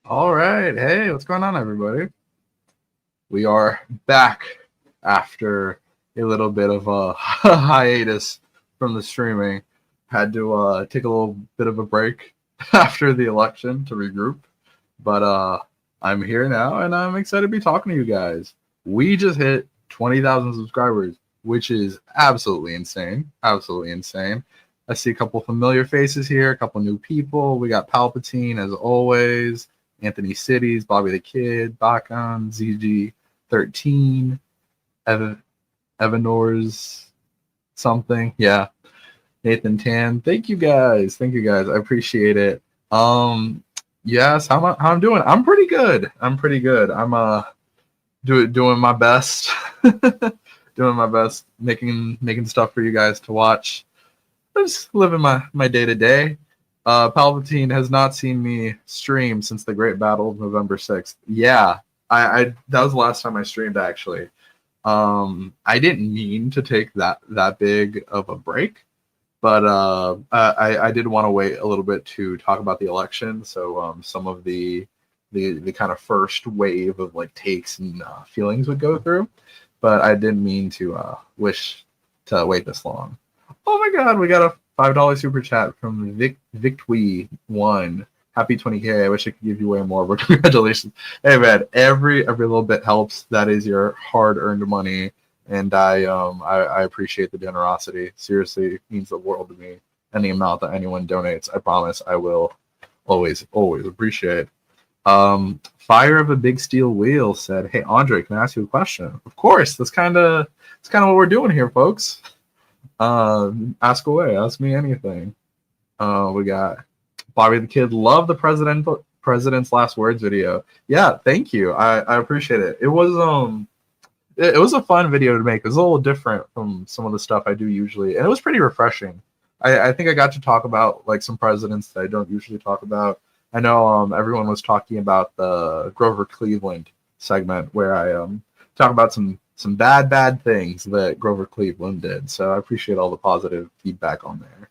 All right. Hey, what's going on, everybody? We are back after a little bit of a hiatus from the streaming. Had to take a little bit of a break after the election to regroup. But I'm here now and I'm excited to be talking to you guys. We just hit 20,000 subscribers, which is absolutely insane. Absolutely insane. I see a couple familiar faces here, a couple new people. We got Palpatine as always, Anthony Cities, Bobby the Kid, Bakan, ZG13, Evanors, something. Yeah, Nathan Tan. Thank you guys. Thank you guys. I appreciate it. Yes, how I'm doing? I'm pretty good. I'm pretty good. I'm doing my best. Doing my best making stuff for you guys to watch. I'm just living my day to day. Palpatine has not seen me stream since the Great Battle of November 6th. Yeah, I that was the last time I streamed actually. I didn't mean to take that big of a break, but I did want to wait a little bit to talk about the election. So some of the kind of first wave of like takes and feelings would go through, but I didn't mean to wish to wait this long. Oh my God, we got a $5 super chat from Victwe1. Happy 20K. I wish I could give you way more, but congratulations. Hey man, every little bit helps. That is your hard-earned money, and I appreciate the generosity. Seriously, it means the world to me. Any amount that anyone donates, I promise I will always appreciate. Fire of a Big Steel Wheel said, "Hey Andre, can I ask you a question?" Of course. That's kind of what we're doing here, folks. Ask away. Ask me anything. We got Bobby the Kid. Love the president's last words video. Yeah, thank you. I appreciate it. It was a fun video to make. It was a little different from some of the stuff I do usually, and it was pretty refreshing. I think I got to talk about like some presidents that I don't usually talk about. I know everyone was talking about the Grover Cleveland segment where I talk about some bad things that Grover Cleveland did. So I appreciate all the positive feedback on there.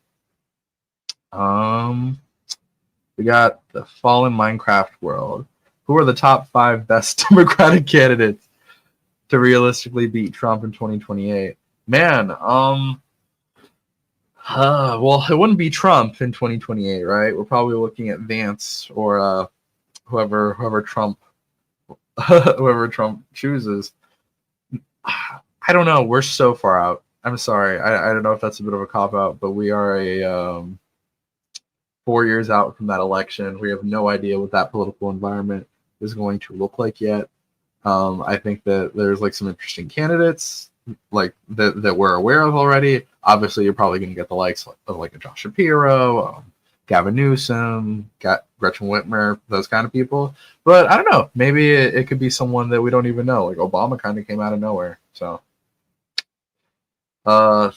We got the Fallen Minecraft World. Who are the top 5 best Democratic candidates to realistically beat Trump in 2028? Man, well, it wouldn't be Trump in 2028, right? We're probably looking at Vance or whoever Trump whoever Trump chooses. I don't know. We're so far out. I'm sorry. I don't know if that's a bit of a cop out, but we are a 4 years out from that election. We have no idea what that political environment is going to look like yet. I think that there's like some interesting candidates like that we're aware of already. Obviously, you're probably going to get the likes of like a Josh Shapiro, Gavin Newsom, Gretchen Whitmer, those kind of people. But I don't know. Maybe it could be someone that we don't even know. Like Obama kind of came out of nowhere. So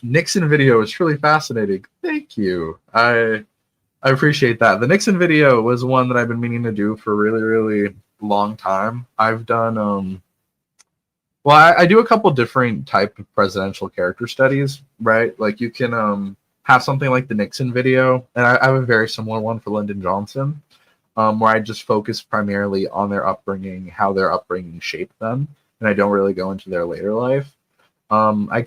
Nixon video is truly fascinating. Thank you. I appreciate that. The Nixon video was one that I've been meaning to do for a really long time. I've done well, I do a couple different type of presidential character studies, right? Like you can have something like the Nixon video, and I have a very similar one for Lyndon Johnson, where I just focus primarily on their upbringing, how their upbringing shaped them, and I don't really go into their later life. I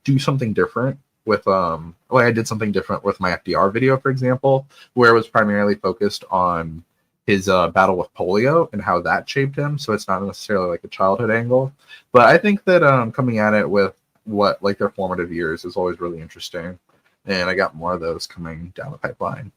do something different with I did something different with my FDR video, for example, where it was primarily focused on his battle with polio and how that shaped him. So it's not necessarily like a childhood angle, but I think that coming at it with what like their formative years is always really interesting, and I got more of those coming down the pipeline.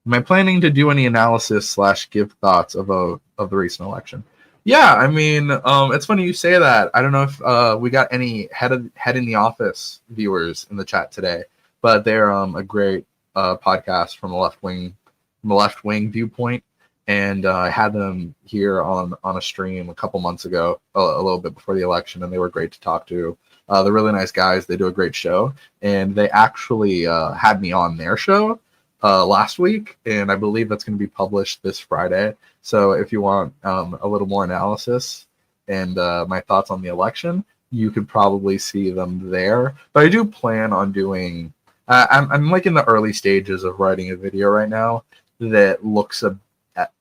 Am I planning to do any analysis / give thoughts of the recent election? Yeah, I mean, it's funny you say that. I don't know if we got any head in the office viewers in the chat today, but they're a great podcast from the left wing viewpoint, and I had them here on a stream a couple months ago, a little bit before the election, and they were great to talk to. They're really nice guys. They do a great show, and they actually had me on their show last week, and I believe that's going to be published this Friday. So if you want a little more analysis and my thoughts on the election, you could probably see them there. But I do plan on doing. I'm like in the early stages of writing a video right now that looks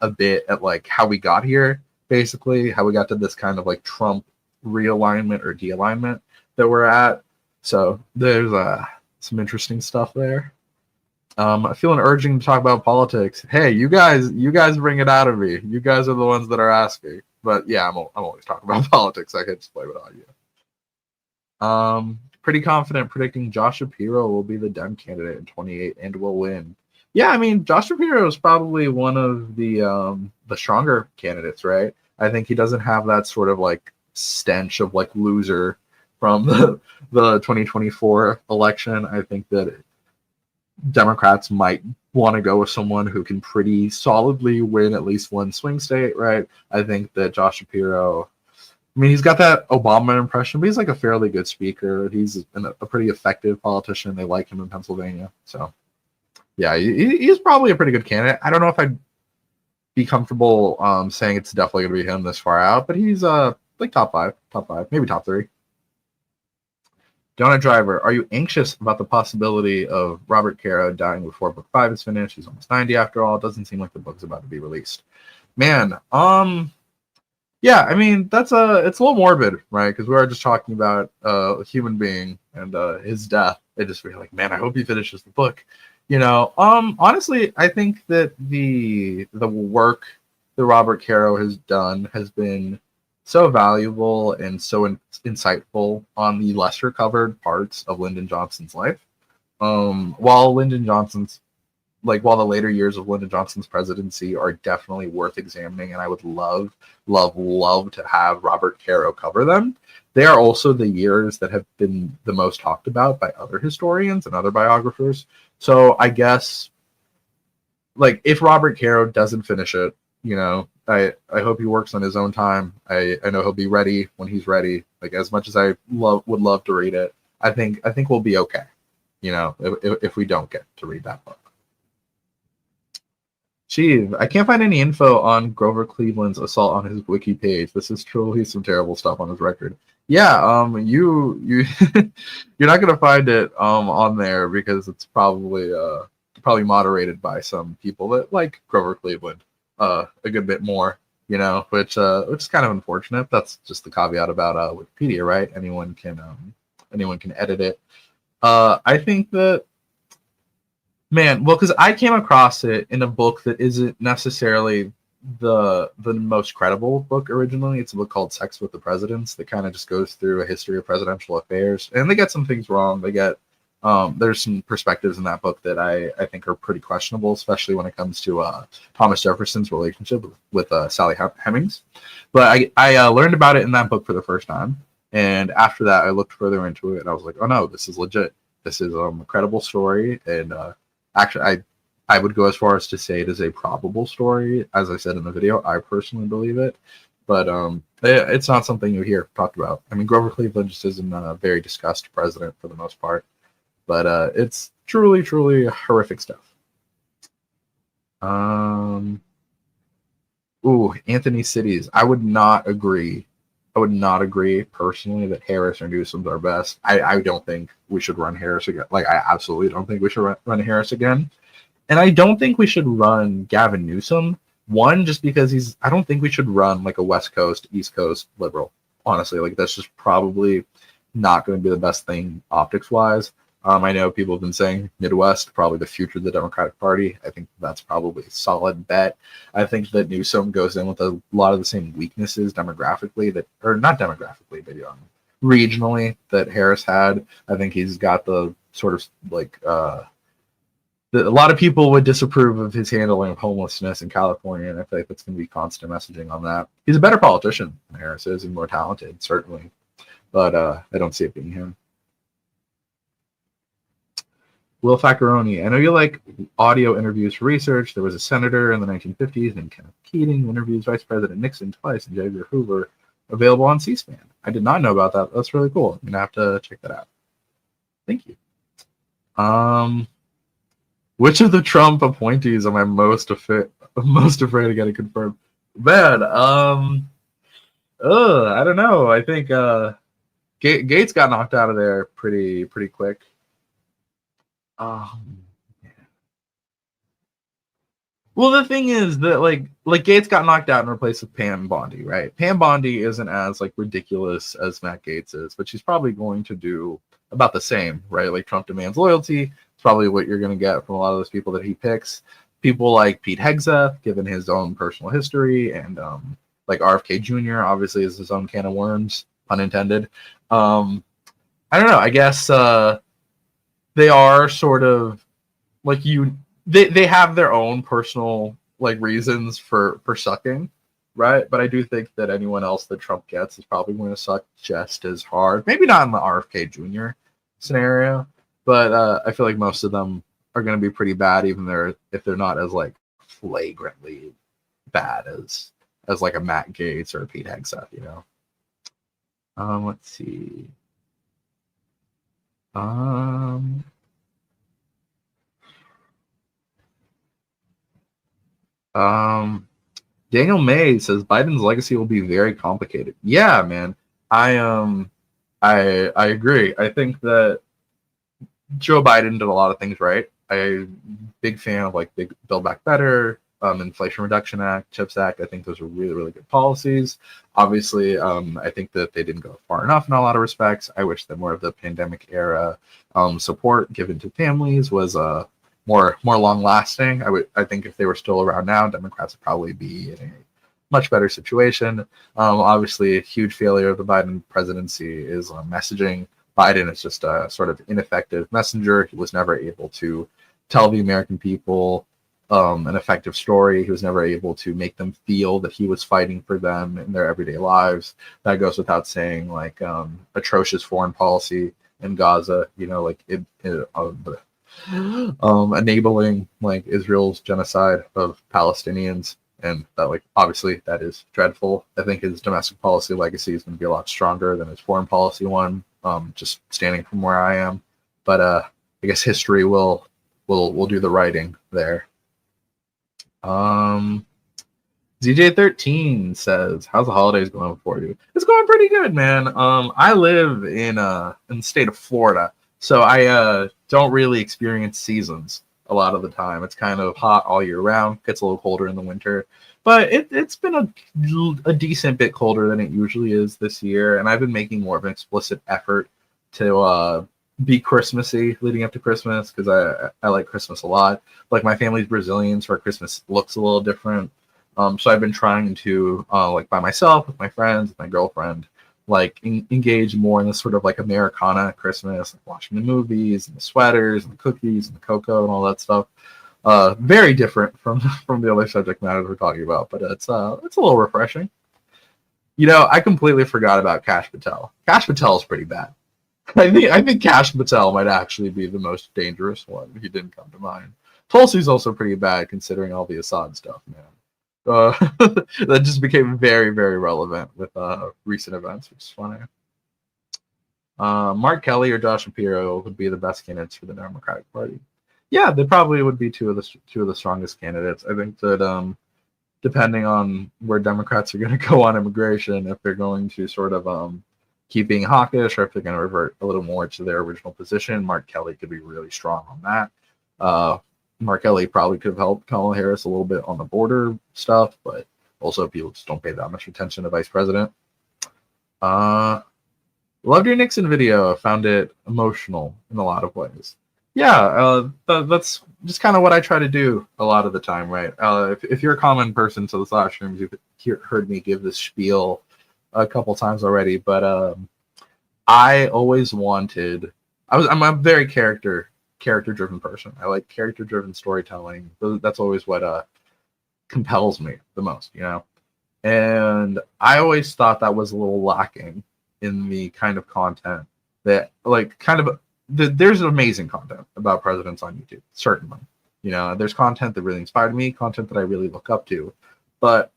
a bit at like how we got here, basically how we got to this kind of like Trump realignment or de-alignment that we're at. So there's some interesting stuff there. I feel an urging to talk about politics. Hey, you guys bring it out of me. You guys are the ones that are asking. But yeah, I'm always talking about politics. I could just blame it on you. Pretty confident predicting Josh Shapiro will be the Dem candidate in 28 and will win. Yeah, I mean, Josh Shapiro is probably one of the stronger candidates, right? I think he doesn't have that sort of like stench of like loser from the 2024 election. I think that Democrats might want to go with someone who can pretty solidly win at least one swing state, right? I think that Josh Shapiro, I mean, he's got that Obama impression, but he's like a fairly good speaker. He's a pretty effective politician. They like him in Pennsylvania. So, yeah, he's probably a pretty good candidate. I don't know if I'd be comfortable saying it's definitely going to be him this far out, but he's like top five, maybe top three. Donut Driver, are you anxious about the possibility of Robert Caro dying before book 5 is finished? He's almost 90 after all. It doesn't seem like the book's about to be released. Man, yeah, I mean, it's a little morbid, right? Because we are just talking about a human being and his death. I just feel like, man, I hope he finishes the book. You know, honestly, I think that the work that Robert Caro has done has been so valuable and so insightful on the lesser covered parts of Lyndon Johnson's life. While the later years of Lyndon Johnson's presidency are definitely worth examining, and I would love to have Robert Caro cover them, they are also the years that have been the most talked about by other historians and other biographers. So I guess, like, if Robert Caro doesn't finish it, you know, I hope he works on his own time. I know he'll be ready when he's ready. Like, as much as I would love to read it, I think we'll be okay, you know, if we don't get to read that book. Gee, I can't find any info on Grover Cleveland's assault on his wiki page. This is truly some terrible stuff on his record. Yeah, you you're not gonna find it on there because it's probably moderated by some people that like Grover Cleveland a good bit more, you know, which is kind of unfortunate. That's just the caveat about Wikipedia, right? Anyone can edit it. I think that, man, well, because I came across it in a book that isn't necessarily the most credible book originally. It's a book called Sex with the Presidents that kind of just goes through a history of presidential affairs, and they get some things wrong. They get there's some perspectives in that book that I think are pretty questionable, especially when it comes to Thomas Jefferson's relationship with Sally Hemings. But I learned about it in that book for the first time, and after that I looked further into it, and I was like, oh no, this is legit. This is a credible story, and actually, I would go as far as to say it is a probable story. As I said in the video, I personally believe it, but it's not something you hear talked about. I mean, Grover Cleveland just isn't a very discussed president for the most part, but it's truly horrific stuff. Anthony Cities. I would not agree personally that Harris or Newsom's are best. I don't think we should run Harris again. Like, I absolutely don't think we should run Harris again. And I don't think we should run Gavin Newsom. One, just because I don't think we should run like a West Coast, East Coast liberal. Honestly, like, that's just probably not going to be the best thing optics wise. I know people have been saying Midwest, probably the future of the Democratic Party. I think that's probably a solid bet. I think that Newsom goes in with a lot of the same weaknesses demographically or not demographically, but regionally that Harris had. I think he's got the sort of like, a lot of people would disapprove of his handling of homelessness in California, and I feel like that's going to be constant messaging on that. He's a better politician than Harris is and more talented, certainly, but I don't see it being him. Will Faccaroni, I know you like audio interviews for research. There was a senator in the 1950s named Kenneth Keating who interviews Vice President Nixon twice and J. Edgar Hoover, available on C-SPAN. I did not know about that. That's really cool. I'm going to have to check that out. Thank you. Which of the Trump appointees am I most afraid of getting confirmed? Man, I don't know. I think Gates got knocked out of there pretty quick. Well, the thing is that like Gates got knocked out and replaced with Pam Bondi, right? Pam Bondi isn't as like ridiculous as Matt Gates is, but she's probably going to do about the same, right? Like Trump demands loyalty. It's probably what you're going to get from a lot of those people that he picks. People like Pete Hegseth, given his own personal history, and like RFK Jr. obviously is his own can of worms, pun intended. I don't know. I guess they are sort of like they have their own personal like reasons for sucking, right? But I do think that anyone else that Trump gets is probably going to suck just as hard. Maybe not in the RFK Jr. scenario, but I feel like most of them are going to be pretty bad, even if they're not as like flagrantly bad as like a Matt Gaetz or a Pete Hegseth, you know. Let's see. Daniel May says Biden's legacy will be very complicated. Yeah, man. I agree. I think that Joe Biden did a lot of things right. I'm big fan of like Big Build Back Better, Inflation Reduction Act, CHIPS Act. I think those are really, really good policies. Obviously, I think that they didn't go far enough in a lot of respects. I wish that more of the pandemic era support given to families was more long lasting. I think if they were still around now, Democrats would probably be in a much better situation. Obviously, a huge failure of the Biden presidency is messaging. Biden is just a sort of ineffective messenger. He was never able to tell the American people an effective story. He was never able to make them feel that he was fighting for them in their everyday lives. That goes without saying, like atrocious foreign policy in Gaza, you know, like enabling like Israel's genocide of Palestinians. And that, like, obviously that is dreadful. I think his domestic policy legacy is going to be a lot stronger than his foreign policy one. Just standing from where I am, but I guess history will do the writing there. ZJ13 says, "How's the holidays going for you?" It's going pretty good, man. I live in the state of Florida, so I don't really experience seasons a lot of the time. It's kind of hot all year round. Gets a little colder in the winter, but it's been a decent bit colder than it usually is this year, and I've been making more of an explicit effort to be Christmassy leading up to Christmas, because I like Christmas a lot. Like, my family's Brazilian, so our Christmas looks a little different. So I've been trying to like by myself, with my friends, with my girlfriend, like engage more in this sort of like Americana Christmas, like watching the movies and the sweaters and the cookies and the cocoa and all that stuff. Very different from the other subject matters we're talking about, but it's a little refreshing. You know, I completely forgot about Kash Patel. Kash Patel is pretty bad. I think Kash Patel might actually be the most dangerous one. He didn't come to mind. Tulsi's also pretty bad considering all the Assad stuff, man. That just became very, very relevant with recent events, which is funny. Mark Kelly or Josh Shapiro would be the best candidates for the Democratic Party. Yeah, they probably would be two of the strongest candidates. I think that depending on where Democrats are going to go on immigration, if they're going to sort of keep being hawkish, or if they're going to revert a little more to their original position, Mark Kelly could be really strong on that. Mark Kelly probably could have helped Kamala Harris a little bit on the border stuff, but also people just don't pay that much attention to Vice President. Loved your Nixon video. I found it emotional in a lot of ways. Yeah, that's just kind of what I try to do a lot of the time, right? If you're a common person to the live streams, you've heard me give this spiel a couple times already, but I always wanted. I'm a very character-driven person. I like character-driven storytelling. That's always what compels me the most, you know. And I always thought that was a little lacking in the kind of content that, like, there's amazing content about presidents on YouTube, certainly. You know, there's content that really inspired me, content that I really look up to, but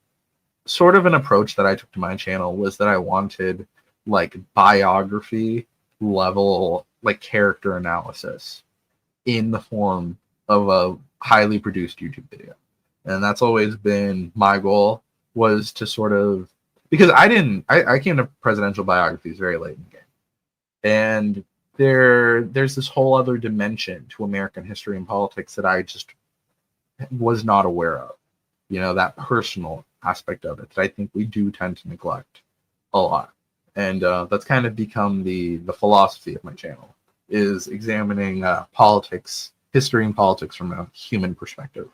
sort of an approach that I took to my channel was that I wanted like biography level, like character analysis in the form of a highly produced YouTube video. And that's always been my goal, was to sort of, because I came to presidential biographies very late in the game. And there's this whole other dimension to American history and politics that I just was not aware of. That personal aspect of it that I think we do tend to neglect a lot. And that's kind of become the philosophy of my channel, is examining politics, history and politics from a human perspective.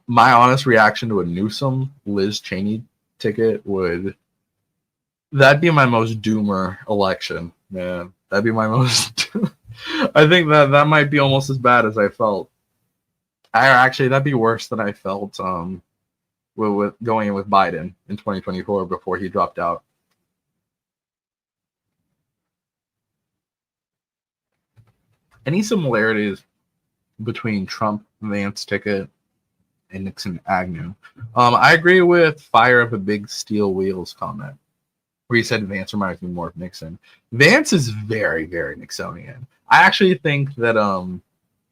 My honest reaction to a Newsom Liz Cheney ticket that'd be my most doomer election, man. That'd be my most I think that might be almost as bad as I felt. That'd be worse than I felt with going in with Biden in 2024 before he dropped out. Any similarities between Trump Vance ticket and Nixon Agnew? I agree with Fire of a Big Steel Wheels comment, where he said Vance reminds me more of Nixon. Vance is very, very Nixonian. I actually think that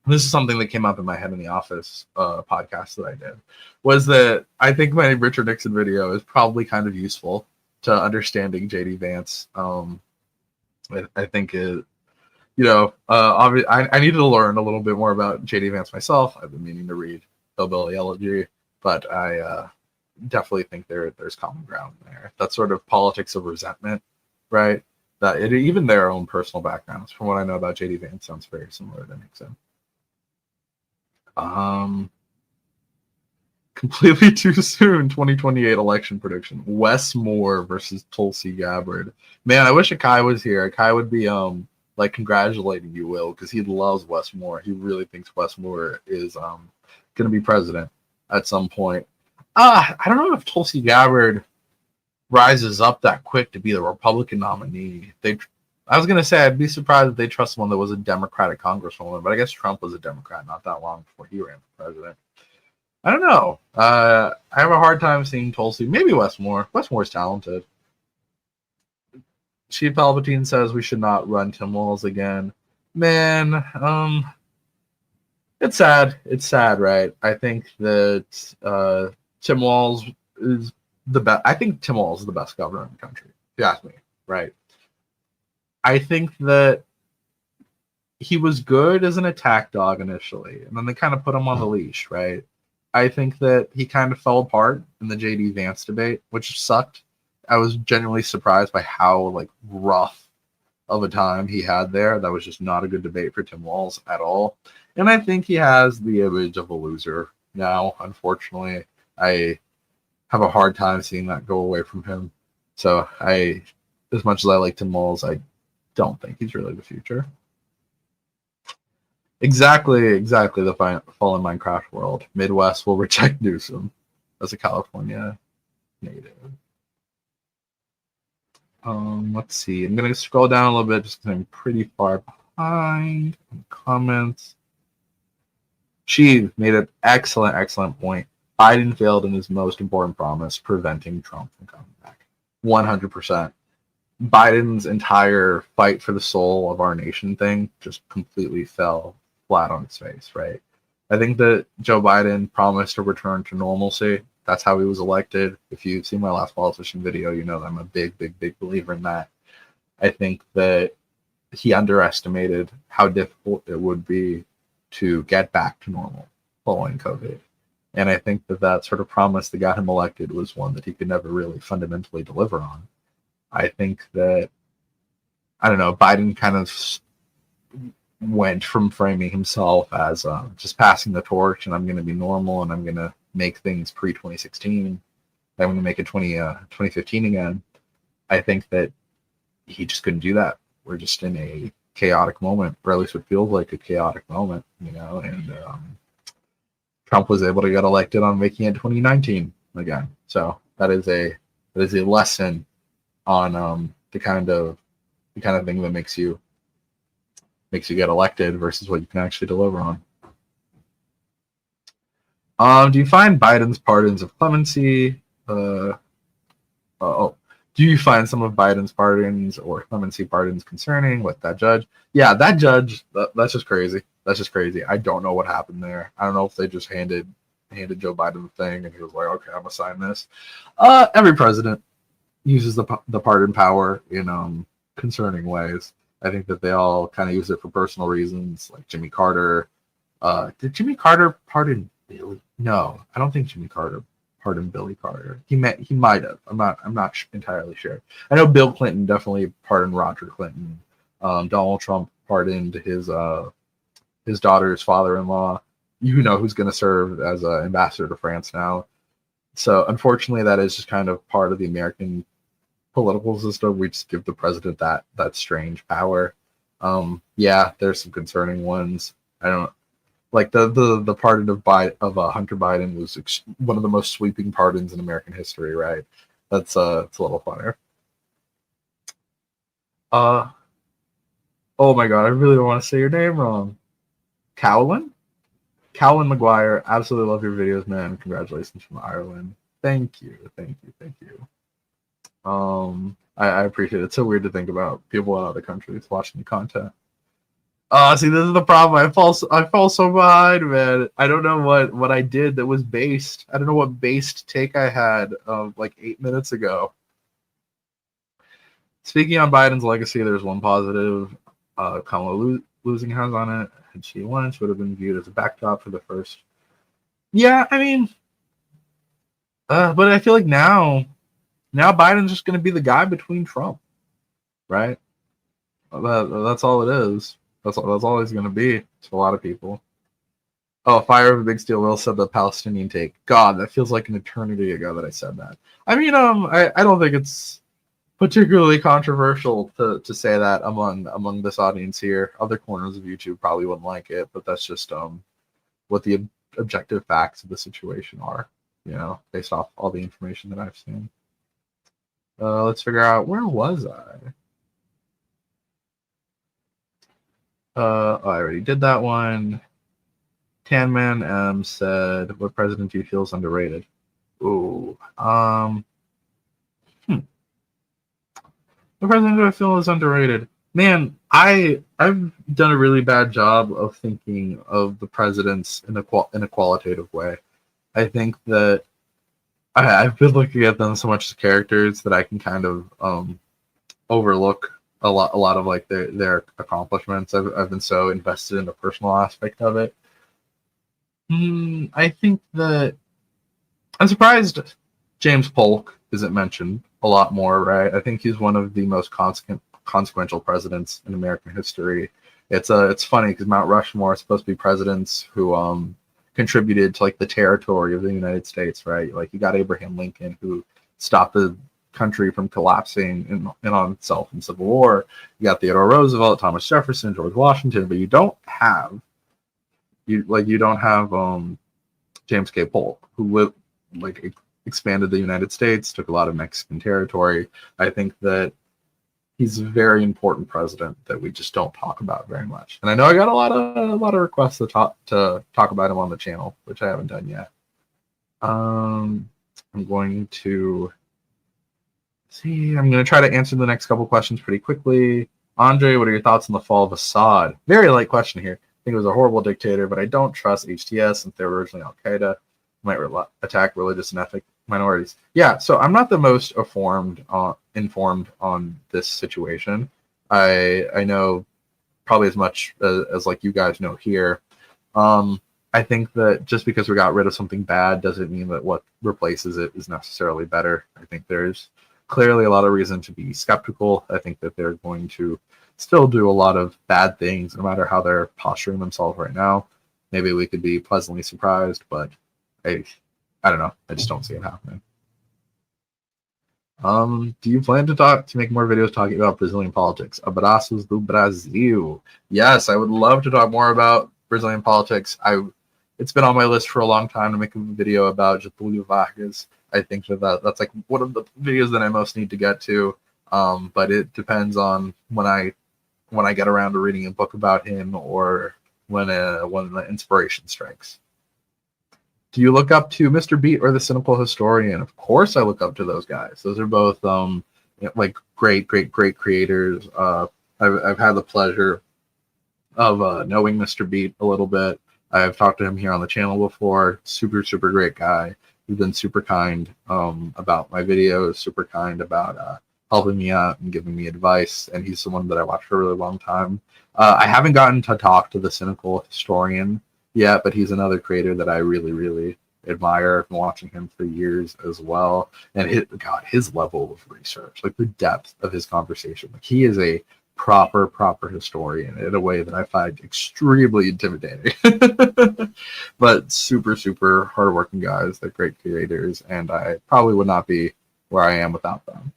this is something that came up in my Head in the Office podcast that I did, was that I think my Richard Nixon video is probably kind of useful to understanding JD Vance. I think it, I needed to learn a little bit more about JD Vance myself. I've been meaning to read Hillbilly Elegy, but I definitely think there's common ground there. That sort of politics of resentment, right? Even their own personal backgrounds, from what I know about JD Vance, sounds very similar to Nixon. Completely too soon. 2028 election prediction: Wes Moore versus Tulsi Gabbard. Man, I wish Akai was here. Akai would be congratulating you, Will, because he loves Wes Moore. He really thinks Wes Moore is going to be president at some point. I don't know if Tulsi Gabbard rises up that quick to be the Republican nominee. I was going to say I'd be surprised if they trust someone that was a Democratic congresswoman, but I guess Trump was a Democrat not that long before he ran for president. I don't know. I have a hard time seeing Tulsi. Maybe Wes Moore. Wes Moore's talented. Chief Palpatine says we should not run Tim Walz again. Man, it's sad. It's sad, right? I think that Tim Walz is the best. I think Tim Walz is the best governor in the country, if you ask me, right? I think that he was good as an attack dog initially, and then they kind of put him on the leash, right? I think that he kind of fell apart in the JD Vance debate, which sucked. I was genuinely surprised by how rough of a time he had there. That was just not a good debate for Tim Walz at all. And I think he has the image of a loser now, unfortunately. I have a hard time seeing that go away from him. So as much as I like Tim Walz, I don't think he's really the future. Exactly the fallen Minecraft world. Midwest will reject Newsom as a California native. Let's see. I'm gonna scroll down a little bit just because I'm pretty far behind in comments. She made an excellent point. Biden failed in his most important promise, preventing Trump from coming back. 100%. Biden's entire fight for the soul of our nation thing just completely fell flat on its face, right? I think that Joe Biden promised a return to normalcy. That's how he was elected. If you've seen my last politician video, you know that I'm a big believer in that. I think that he underestimated how difficult it would be to get back to normal following COVID. And I think that sort of promise that got him elected was one that he could never really fundamentally deliver on. I think that, I don't know, Biden kind of went from framing himself as just passing the torch and I'm going to be normal and I'm going to make things pre-2016. I'm going to make it 2015 again. I think that he just couldn't do that. We're just in a chaotic moment, or at least what feels like a chaotic moment, and Trump was able to get elected on making it 2019 again. So that is a lesson on the kind of thing that makes you get elected versus what you can actually deliver on. Do you find Biden's pardons of clemency? Do you find some of Biden's pardons or clemency pardons concerning with that judge? Yeah, that judge, that's just crazy. That's just crazy. I don't know what happened there. I don't know if they just handed Joe Biden the thing and he was like, okay, I'm gonna sign this. Every president uses the pardon power in concerning ways. I think that they all kind of use it for personal reasons, like Jimmy Carter, Did Jimmy Carter pardon Billy? No, I don't think Jimmy Carter pardoned Billy Carter. He might have. I'm not entirely sure. I know Bill Clinton definitely pardoned Roger Clinton. Donald Trump pardoned his daughter's father-in-law. You know who's going to serve as ambassador to France now. So unfortunately, that is just kind of part of the American political system. We just give the president that strange power. Yeah, there's some concerning ones. I don't like the pardon of Hunter Biden was one of the most sweeping pardons in American history, right? That's it's a little funnier. Oh my god, I really don't want to say your name wrong. Cowlin McGuire, absolutely love your videos, man. Congratulations from Ireland. Thank you. I appreciate it. It's so weird to think about people in other countries watching the content. See, this is the problem. I fall so behind, man. I don't know what I did that was based. I don't know what based take I had like 8 minutes ago. Speaking on Biden's legacy, there's one positive. Kamala losing has on it. Had she won, she would have been viewed as a backdrop for the first. Yeah, I mean, but I feel like now Biden's just going to be the guy between Trump, right? That's all it is. That's all he's going to be to a lot of people. Oh, Fire of a Big Steel Will said the Palestinian take. God, that feels like an eternity ago that I said that. I mean, I don't think it's particularly controversial to say that among this audience here. Other corners of YouTube probably wouldn't like it, but that's just what the objective facts of the situation are, based off all the information that I've seen. Let's figure out, where was I? I already did that one. Tanman M said, "What president do you feel is underrated?" Ooh, what president do I feel is underrated? Man, I've done a really bad job of thinking of the presidents in a qualitative way. I think that I've been looking at them so much as characters that I can kind of overlook a lot of like their accomplishments. I've been so invested in the personal aspect of it. I think that I'm surprised James Polk isn't mentioned a lot more, right? I think he's one of the most consequential presidents in American history. It's funny because Mount Rushmore is supposed to be presidents who contributed to like the territory of the United States, right? Like you got Abraham Lincoln, who stopped the country from collapsing in on itself in Civil War. You got Theodore Roosevelt, Thomas Jefferson, George Washington, but you don't have James K. Polk, who expanded the United States, took a lot of Mexican territory. I think that he's a very important president that we just don't talk about very much. And I know I got a lot of requests to talk about him on the channel, which I haven't done yet. I'm going to try to answer the next couple questions pretty quickly. Andre, what are your thoughts on the fall of Assad? Very light question here. I think it was a horrible dictator, but I don't trust HTS since they were originally Al-Qaeda. Might attack religious and ethnic minorities. Yeah, so I'm not the most informed on this situation. I know probably as much as like you guys know here. I think that just because we got rid of something bad doesn't mean that what replaces it is necessarily better. I think there's clearly a lot of reason to be skeptical. I think that they're going to still do a lot of bad things, no matter how they're posturing themselves right now. Maybe we could be pleasantly surprised, but I don't know. I just don't see it happening. Do you plan to make more videos talking about Brazilian politics? Abraços do Brasil. Yes, I would love to talk more about Brazilian politics. It's been on my list for a long time to make a video about Getúlio Vargas. I think that's like one of the videos that I most need to get to. But it depends on when I get around to reading a book about him or when the inspiration strikes. Do you look up to Mr. Beat or the Cynical Historian? Of course I look up to those guys. Those are both like great creators. I've had the pleasure of knowing Mr. Beat a little bit. I've talked to him here on the channel before. Super great guy. He's been super kind about my videos, super kind about helping me out and giving me advice, and he's someone that I watched for a really long time. I haven't gotten to talk to the Cynical Historian yet, but he's another creator that I really, really admire. I've been watching him for years as well. And his level of research, like the depth of his conversation, like he is a proper historian in a way that I find extremely intimidating. But super hardworking guys. They're great creators, and I probably would not be where I am without them.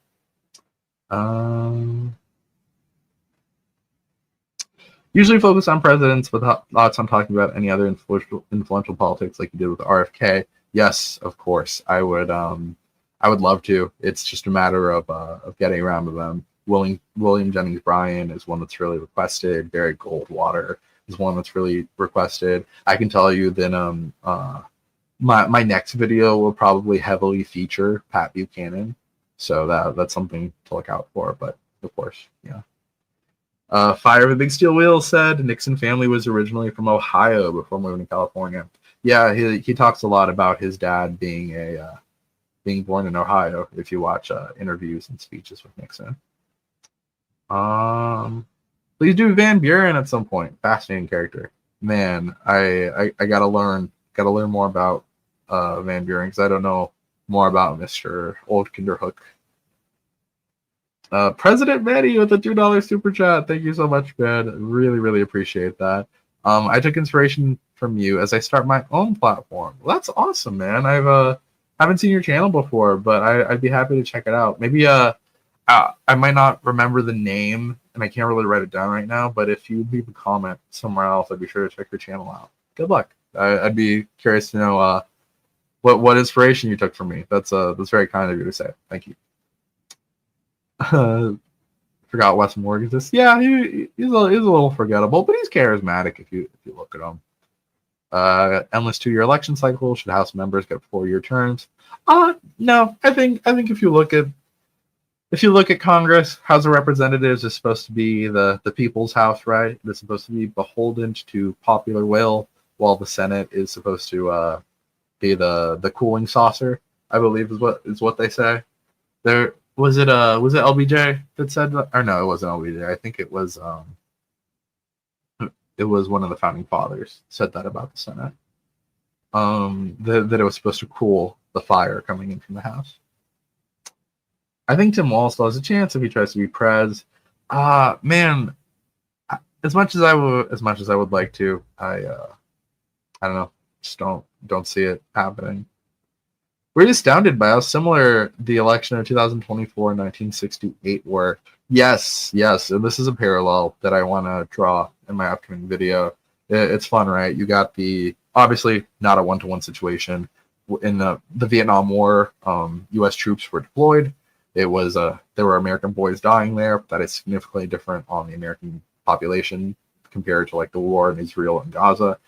Usually focus on presidents with thoughts on talking about any other influential politics like you did with RFK. Yes, of course. I would love to. It's just a matter of getting around to them. William Jennings Bryan is one that's really requested. Barry Goldwater is one that's really requested. I can tell you that my next video will probably heavily feature Pat Buchanan. So that's something to look out for. But of course, yeah. Fire of the Big Steel Wheel said Nixon family was originally from Ohio before moving to California. Yeah, he talks a lot about his dad being born in Ohio. If you watch interviews and speeches with Nixon. Please do Van Buren at some point. Fascinating character. Man, I gotta learn more about Van Buren because I don't know more about Mr. Old Kinderhook. President Manny with a $2 super chat. Thank you so much, man. Really appreciate that. I took inspiration from you as I start my own platform. Well, that's awesome, man. I've haven't seen your channel before, but I'd be happy to check it out. Maybe I might not remember the name, and I can't really write it down right now. But if you leave a comment somewhere else, I'd be sure to check your channel out. Good luck. I'd be curious to know what inspiration you took from me. That's very kind of you to say. Thank you. Forgot Wes Morgan's. Yeah, he's a little forgettable, but he's charismatic if you look at him. Endless 2-year election cycle. Should House members get 4-year terms? No. I think if you look at Congress, House of Representatives is supposed to be the people's house, right? It's supposed to be beholden to popular will, while the Senate is supposed to be the cooling saucer, I believe is what they say. There was it LBJ that said that? Or no, it wasn't LBJ. I think it was one of the founding fathers said that about the Senate. That it was supposed to cool the fire coming in from the House. I think Tim Walz still has a chance if he tries to be prez. Man, as much as I would like to, I don't know, just don't see it happening. We're astounded by how similar the election of 2024 and 1968 were. Yes, and this is a parallel that I want to draw in my upcoming video. It's fun, right? You got obviously not a one-to-one situation. In the Vietnam War, U.S. troops were deployed. There were American boys dying there. That is significantly different on the American population compared to like the war in Israel and Gaza.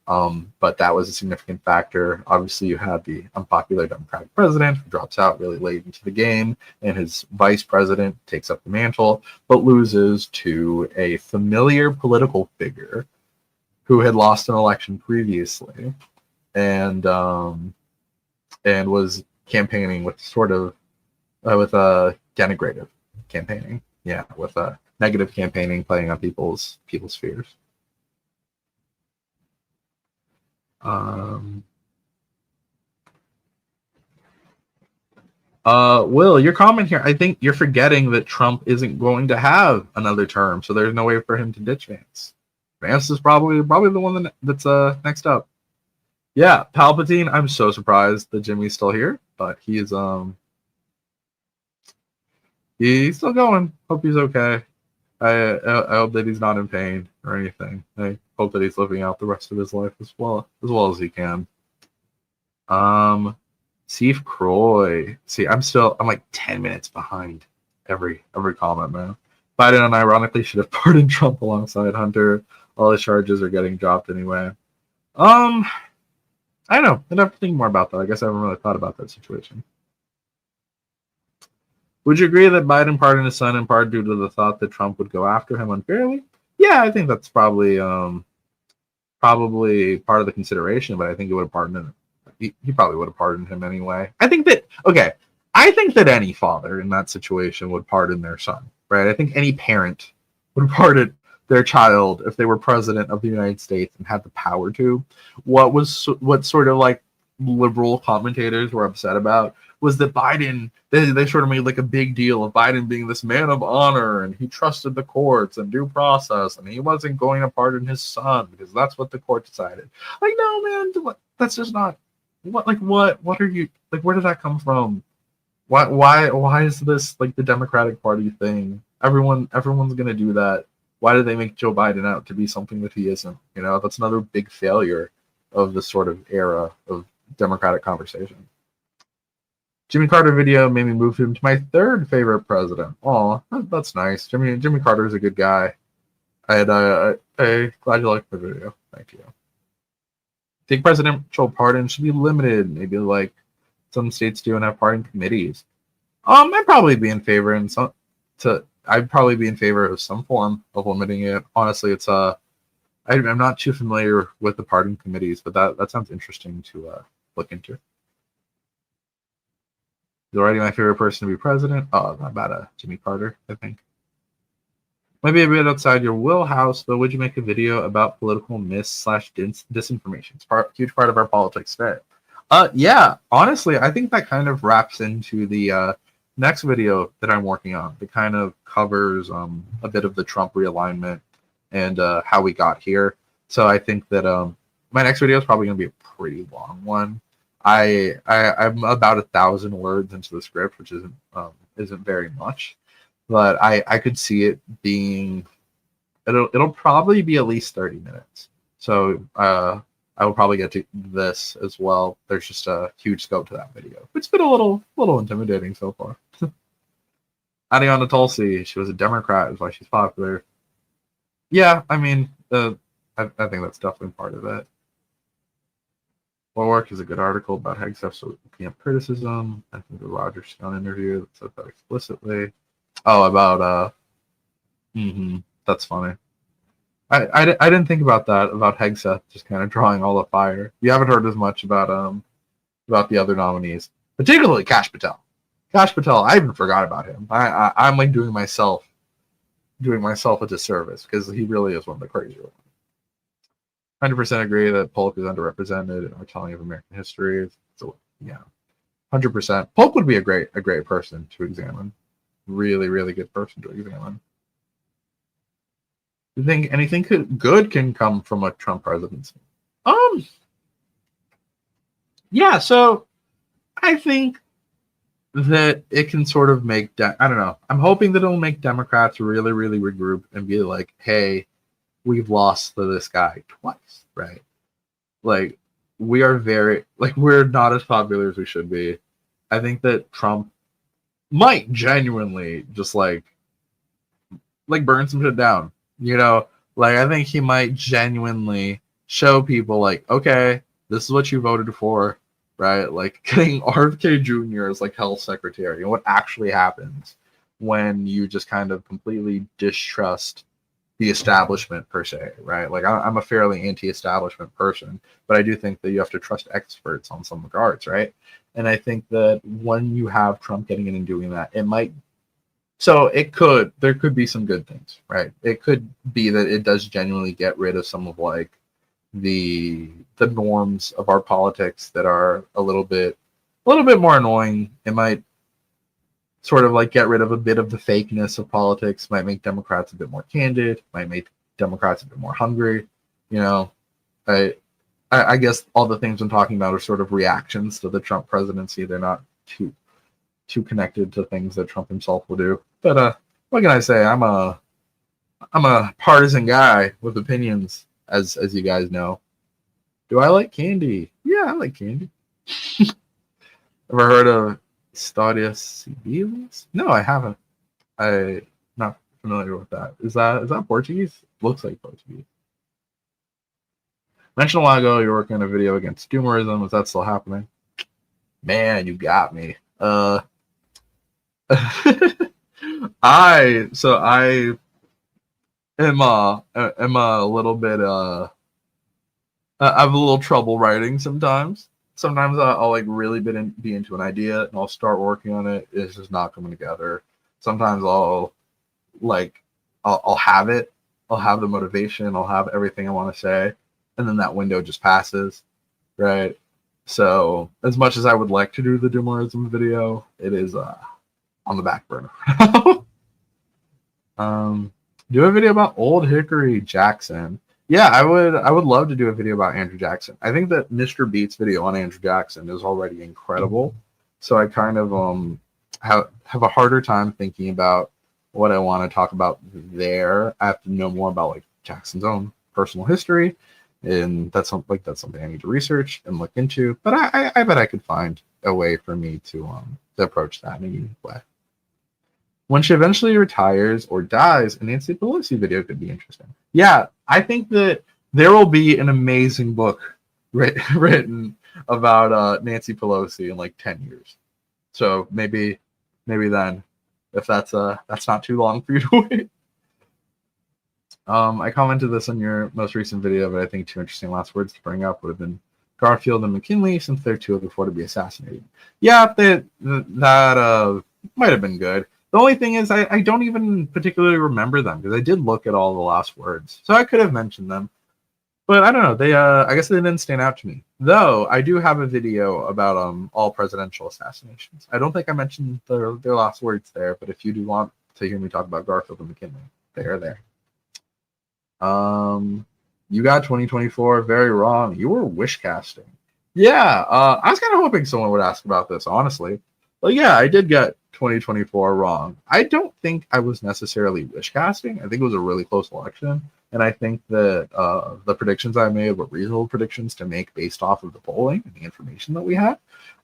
But that was a significant factor. Obviously, you had the unpopular Democratic president who drops out really late into the game, and his vice president takes up the mantle, but loses to a familiar political figure who had lost an election previously, and was campaigning with with a denigrative campaigning, with a negative campaigning, playing on people's fears. Will, your comment here, I think you're forgetting that Trump isn't going to have another term, so there's no way for him to ditch Vance. Vance is probably the one that's next up. Yeah, Palpatine, I'm so surprised that Jimmy's still here, but he's still going. Hope he's okay. I hope that he's not in pain or anything. I hope that he's living out the rest of his life as well as he can. Steve Croy. See, I'm like 10 minutes behind every comment, man. Biden unironically should have pardoned Trump alongside Hunter. All his charges are getting dropped anyway. I don't know. I'd have to think more about that. I guess I haven't really thought about that situation. Would you agree that Biden pardoned his son in part due to the thought that Trump would go after him unfairly? Yeah, I think that's probably part of the consideration, but I think it would have pardoned him. He probably would have pardoned him anyway. I think that any father in that situation would pardon their son, right? I think any parent would pardon their child, if they were president of the United States and had the power to, what sort of like liberal commentators were upset about was that Biden, they sort of made like a big deal of Biden being this man of honor and he trusted the courts and due process and he wasn't going to pardon his son because that's what the court decided. Like, no, man, that's just not what are you like? Where did that come from? Why is this like the Democratic Party thing? Everyone's gonna do that. Why did they make Joe Biden out to be something that he isn't? You know, that's another big failure of this sort of era of Democratic conversation. Jimmy Carter video made me move him to my third favorite president. Oh, that's nice. Jimmy Carter is a good guy. I glad you liked the video. Thank you. I think presidential pardons should be limited, maybe like some states do and have pardon committees. I'd probably be in favor I'd probably be in favor of some form of limiting it. Honestly, it's I'm not too familiar with the pardon committees, but that sounds interesting to look into. He's already my favorite person to be president. Oh, not bad. Jimmy Carter, I think. Maybe a bit outside your wheelhouse, but would you make a video about political mis/disinformation? It's a huge part of our politics today. Yeah, honestly, I think that kind of wraps into the next video that I'm working on. It kind of covers a bit of the Trump realignment and how we got here. So I think that my next video is probably going to be a pretty long one. I'm about 1,000 words into the script, which isn't very much, but I could see it being it'll probably be at least 30 minutes. So I will probably get to this as well. There's just a huge scope to that video. It's been a little intimidating so far. Adding on to Tulsi, she was a Democrat, is why she's popular. Yeah, I mean, I think that's definitely part of it. Polk is a good article about Hegseth's camp criticism. I think the Roger Stone interview that said that explicitly. Oh, about that's funny. I didn't think about that, about Hegseth just kind of drawing all the fire. You haven't heard as much about the other nominees, particularly Kash Patel. Kash Patel, I even forgot about him. I'm like doing myself a disservice because he really is one of the crazier ones. 100% agree that Polk is underrepresented in our telling of American history. So yeah, 100%. Polk would be a great person to examine. Really, really good person to examine. Do you think anything good can come from a Trump presidency? Yeah. So I think that it can sort of make I don't know. I'm hoping that it'll make Democrats really, really regroup and be like, hey, we've lost to this guy twice, right? Like we're not as popular as we should be. I think that Trump might genuinely just like burn some shit down. You know, like I think he might genuinely show people like, okay, this is what you voted for, right? Like getting RFK Jr. as like health secretary and what actually happens when you just kind of completely distrust the establishment per se, right? Like I'm a fairly anti-establishment person, but I do think that you have to trust experts on some regards, right? And I think that when you have Trump getting in and doing that, there could be some good things, right? It could be that it does genuinely get rid of some of like the norms of our politics that are a little bit more annoying. It might sort of like get rid of a bit of the fakeness of politics, might make Democrats a bit more candid, might make Democrats a bit more hungry. You know, I guess all the things I'm talking about are sort of reactions to the Trump presidency. They're not too connected to things that Trump himself will do. But what can I say? I'm a partisan guy with opinions, as you guys know. Do I like candy? Yeah, I like candy. Ever heard of Stadia Sibilis? No, I haven't. I'm not familiar with that. Is that Portuguese? Looks like Portuguese. Mentioned a while ago you're working on a video against Doomerism. Is that still happening? Man, you got me. I am a little bit I have a little trouble writing sometimes. Sometimes I'll like really be into an idea and I'll start working on it. It's just not coming together. Sometimes I'll have it. I'll have the motivation, I'll have everything I want to say, and then that window just passes, right? So as much as I would like to do the Doomerism video, it is on the back burner. Do a video about Old Hickory Jackson. Yeah, I would love to do a video about Andrew Jackson. I think that Mr. Beat's video on Andrew Jackson is already incredible. So I kind of have a harder time thinking about what I want to talk about there. I have to know more about like Jackson's own personal history, and that's something I need to research and look into. But I bet I could find a way for me to approach that in a unique way. When she eventually retires or dies, a Nancy Pelosi video could be interesting. Yeah, I think that there will be an amazing book written about Nancy Pelosi in like 10 years. So maybe then, if that's not too long for you to wait. I commented this on your most recent video, but I think two interesting last words to bring up would have been Garfield and McKinley, since they're two of the four to be assassinated. Yeah, that might have been good. The only thing is I don't even particularly remember them because I did look at all the last words. So I could have mentioned them. But I don't know. They I guess they didn't stand out to me. Though I do have a video about all presidential assassinations. I don't think I mentioned their last words there, but if you do want to hear me talk about Garfield and McKinley, they are there. You got 2024 very wrong. You were wish casting. Yeah, I was kind of hoping someone would ask about this, honestly. But yeah, I did get 2024 wrong. I don't think I was necessarily wish casting. I think it was a really close election, and I think that the predictions I made were reasonable predictions to make based off of the polling and the information that we had.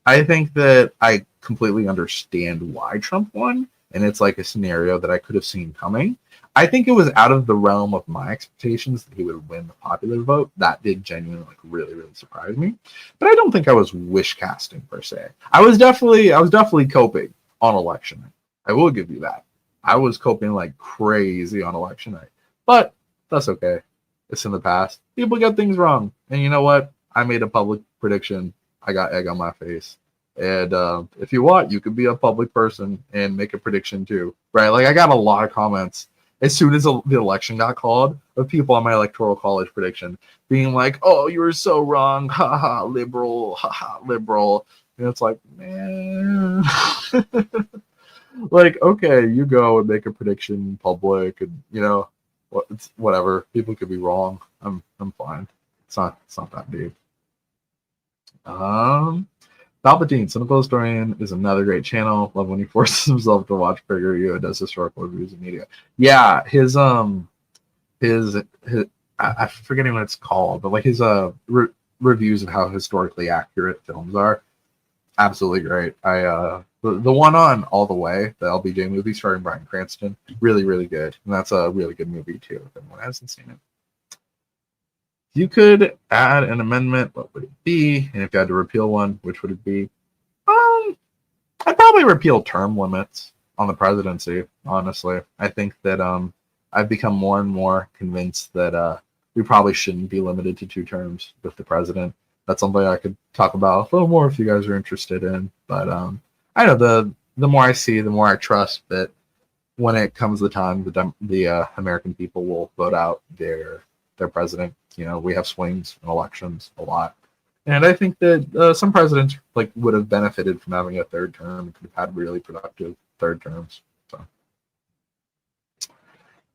I think that I completely understand why Trump won, and it's like a scenario that I could have seen coming. I think it was out of the realm of my expectations that he would win the popular vote. That did genuinely, like, really, really surprise me. But I don't think I was wish casting per se. I was definitely coping on election night. I will give you that. I was coping like crazy on election night. But that's okay. It's in the past. People get things wrong. And you know what? I made a public prediction. I got egg on my face. And if you want, you could be a public person and make a prediction too. Right? Like, I got a lot of comments as soon as the election got called of people on my electoral college prediction being like, oh, you were so wrong. Ha ha, liberal. Ha ha, liberal. And it's like, man. Like, okay, you go and make a prediction in public, and you know, it's whatever. People could be wrong. I'm fine. It's not that deep. Palpatine, Cynical Historian, is another great channel. Love when he forces himself to watch bigger review and does historical reviews of media. Yeah, his I'm forgetting what it's called, but like his reviews of how historically accurate films are, absolutely great. The one on All the Way, the LBJ movie starring Bryan Cranston, really, really good. And that's a really good movie too, if anyone hasn't seen it. If you could add an amendment, what would it be? And if you had to repeal one, which would it be? I'd probably repeal term limits on the presidency, honestly. I think that I've become more and more convinced that we probably shouldn't be limited to 2 terms with the president. That's something I could talk about a little more if you guys are interested in. But I know the more I see, the more I trust that when it comes the time, the American people will vote out their president. You know, we have swings in elections a lot, and I think that some presidents like would have benefited from having a 3rd term and could have had really productive 3rd terms. So,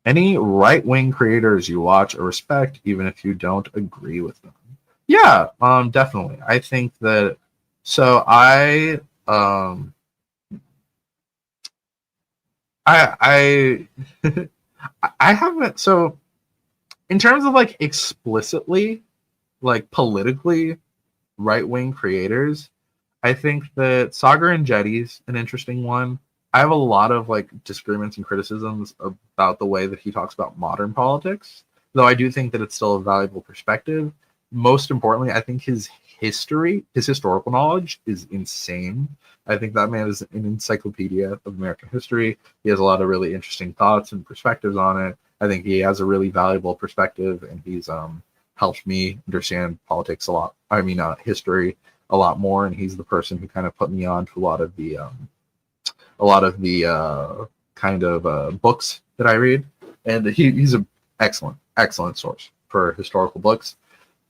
any right-wing creators you watch or respect, even if you don't agree with them? Yeah, definitely. I think that. So I I haven't. So in terms of like explicitly, like politically right-wing creators, I think that Sagar and Jetty's an interesting one. I have a lot of like disagreements and criticisms about the way that he talks about modern politics, though I do think that it's still a valuable perspective. Most importantly, I think his historical knowledge is insane. I think that man is an encyclopedia of American history. He has a lot of really interesting thoughts and perspectives on it. I think he has a really valuable perspective, and he's helped me understand politics a lot. I mean, history a lot more, and he's the person who kind of put me on to a lot of the kind of books that I read. And he's a excellent source for historical books.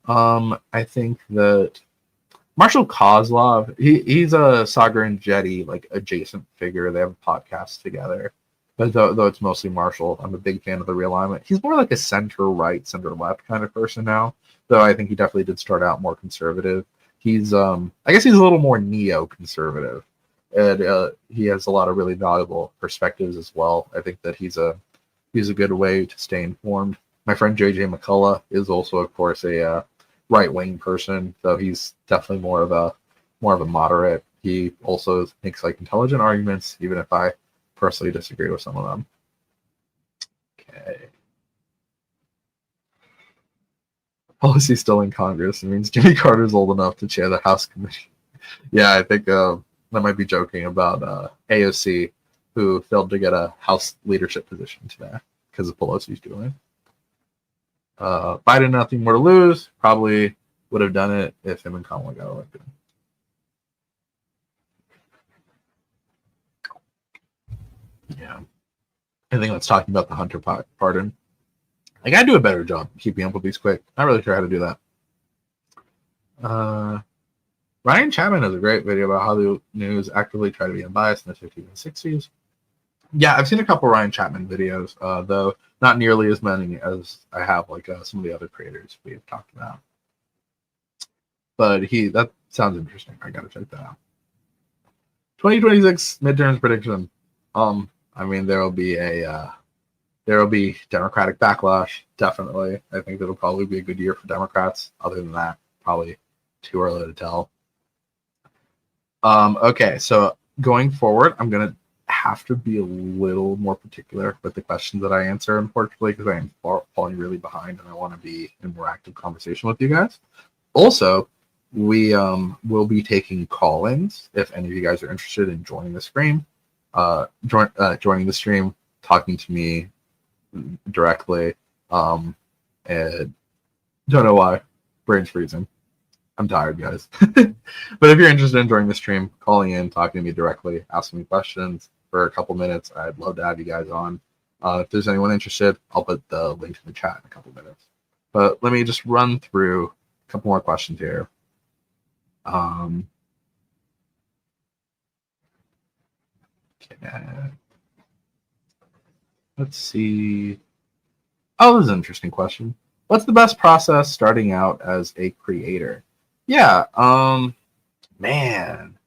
I think that Marshall Kozlov, he's a Sagar and Jetty like adjacent figure. They have a podcast together, but though it's mostly Marshall, I'm a big fan of the realignment. He's more like a center right, center left kind of person now. Though I think he definitely did start out more conservative. He's I guess he's a little more neo-conservative, and he has a lot of really valuable perspectives as well. I think that he's a good way to stay informed. My friend JJ McCullough is also, of course, a right-wing person, though he's definitely more of a moderate. He also makes like intelligent arguments, even if I personally disagree with some of them. Okay. Policy still in Congress. It means Jimmy Carter's old enough to chair the House committee. Yeah, I think I might be joking about AOC, who failed to get a House leadership position today because of Pelosi's doing. Biden, nothing more to lose. Probably would have done it if him and Kamala got elected. Yeah. I think let's talk about the Hunter pardon. Like, I do a better job keeping up with these quick. Not really sure how to do that. Ryan Chapman has a great video about how the news actively try to be unbiased in the 50s and 60s. Yeah, I've seen a couple Ryan Chapman videos, though not nearly as many as I have like some of the other creators we have talked about. But that sounds interesting. I gotta check that out. 2026 midterms prediction. I mean, there will be Democratic backlash. Definitely, I think it'll probably be a good year for Democrats. Other than that, probably too early to tell. Okay, so going forward, I'm gonna have to be a little more particular with the questions that I answer, unfortunately, because I am falling really behind, and I want to be in more active conversation with you guys. Also, we will be taking call-ins if any of you guys are interested in joining the stream. Joining the stream, talking to me directly. And don't know why, brain's freezing. I'm tired, guys. But if you're interested in joining the stream, calling in, talking to me directly, asking me questions for a couple minutes, I'd love to have you guys on. If there's anyone interested, I'll put the link in the chat in a couple minutes. But let me just run through a couple more questions here. Okay. Let's see. Oh, this is an interesting question. What's the best process starting out as a creator? Yeah, man.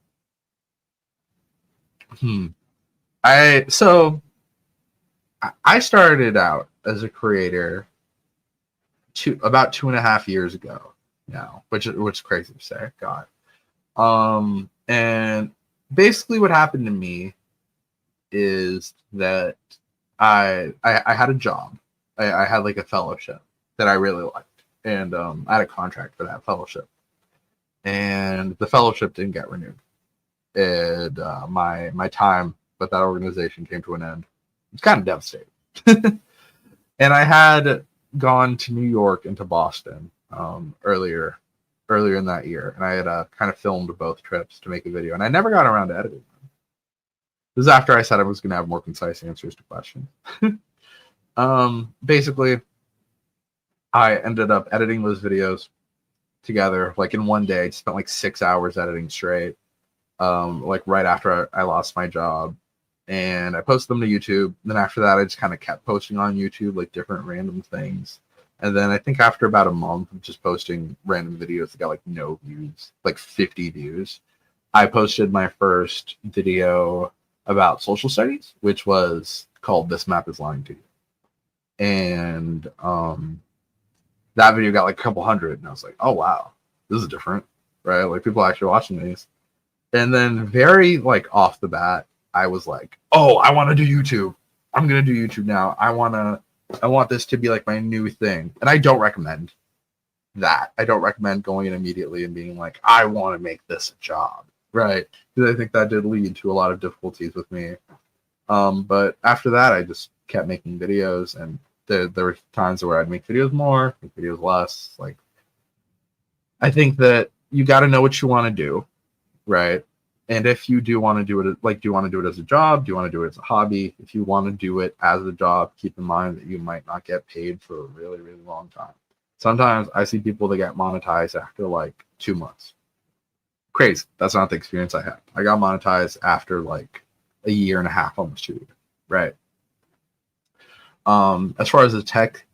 I started out as a creator about 2.5 years ago now, which is crazy to say. God. And basically what happened to me is that I had a job. I had like a fellowship that I really liked, and I had a contract for that fellowship, and the fellowship didn't get renewed. And my time with that organization came to an end. It's kind of devastating. And I had gone to New York and to Boston earlier in that year, and I had kind of filmed both trips to make a video, and I never got around to editing them. This is after I said I was going to have more concise answers to questions. Basically, I ended up editing those videos together like in one day. I spent like 6 hours editing straight, like right after I lost my job, and I posted them to YouTube. Then after that, I just kind of kept posting on YouTube like different random things. And then I think after about a month of just posting random videos that got like no views, like 50 views, I posted my first video about social studies, which was called "This Map is Lying to You." And that video got like a couple hundred, and I was like, oh wow, this is different, right? Like people are actually watching these. And then very like off the bat, I was like, oh, I want to do YouTube. I'm gonna do YouTube now. I want this to be like my new thing. And I don't recommend that. I don't recommend going in immediately and being like, I want to make this a job, right? Because I think that did lead to a lot of difficulties with me. But after that, I just kept making videos, and there were times where I'd make videos more, make videos less. Like, I think that you got to know what you want to do, right? And if you do want to do it, like, do you want to do it as a job? Do you want to do it as a hobby? If you want to do it as a job, keep in mind that you might not get paid for a really, really long time. Sometimes I see people that get monetized after like 2 months. Crazy. That's not the experience I had. I got monetized after like a year and a half, almost 2 years. Right. As far as the tech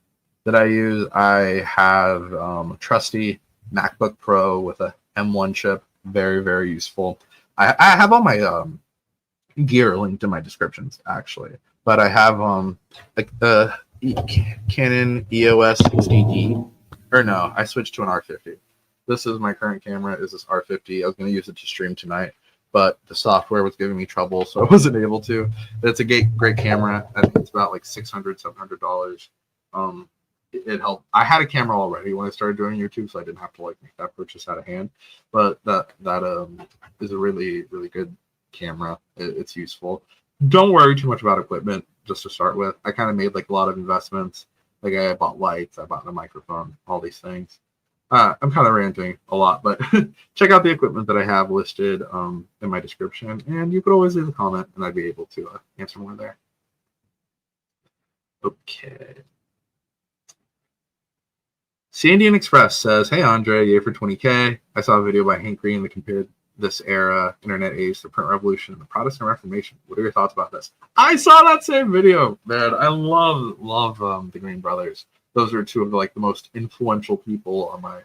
that I use, I have a trusty MacBook Pro with a M1 chip. Very, very useful. I have all my gear linked in my descriptions, actually. But I have like the Canon EOS 60D. Or no, I switched to an R50. This is my current camera. Is this R50? I was going to use it to stream tonight, but the software was giving me trouble, so I wasn't able to. But it's a great camera. I think it's about like $600, $700. It helped. I had a camera already when I started doing YouTube, so I didn't have to like make that purchase out of hand. But that is a really, really good camera. It's useful. Don't worry too much about equipment just to start with. I kind of made like a lot of investments. Like I bought lights, I bought a microphone, all these things. I'm kind of ranting a lot, but check out the equipment that I have listed in my description, and you could always leave a comment, and I'd be able to answer more there. Okay. Sandian Express says, "Hey Andre, yay for 20K. I saw a video by Hank Green that compared this era, internet age, the print revolution, and the Protestant Reformation. What are your thoughts about this?" I saw that same video, man. I love the Green brothers. Those are two of the most influential people on my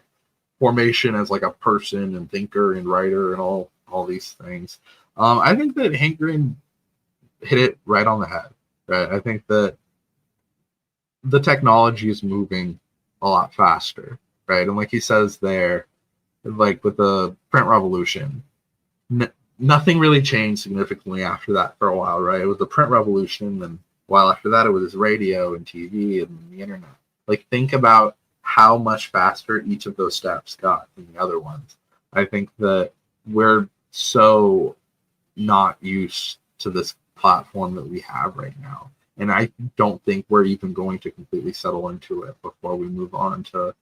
formation as like a person and thinker and writer and all these things. I think that Hank Green hit it right on the head. Right? I think that the technology is moving a lot faster, right? And like he says there, like with the print revolution, nothing really changed significantly after that for a while, right? It was the print revolution, and a while after that, it was radio and TV and the internet. Like, think about how much faster each of those steps got than the other ones. I think that we're so not used to this platform that we have right now. And I don't think we're even going to completely settle into it before we move on to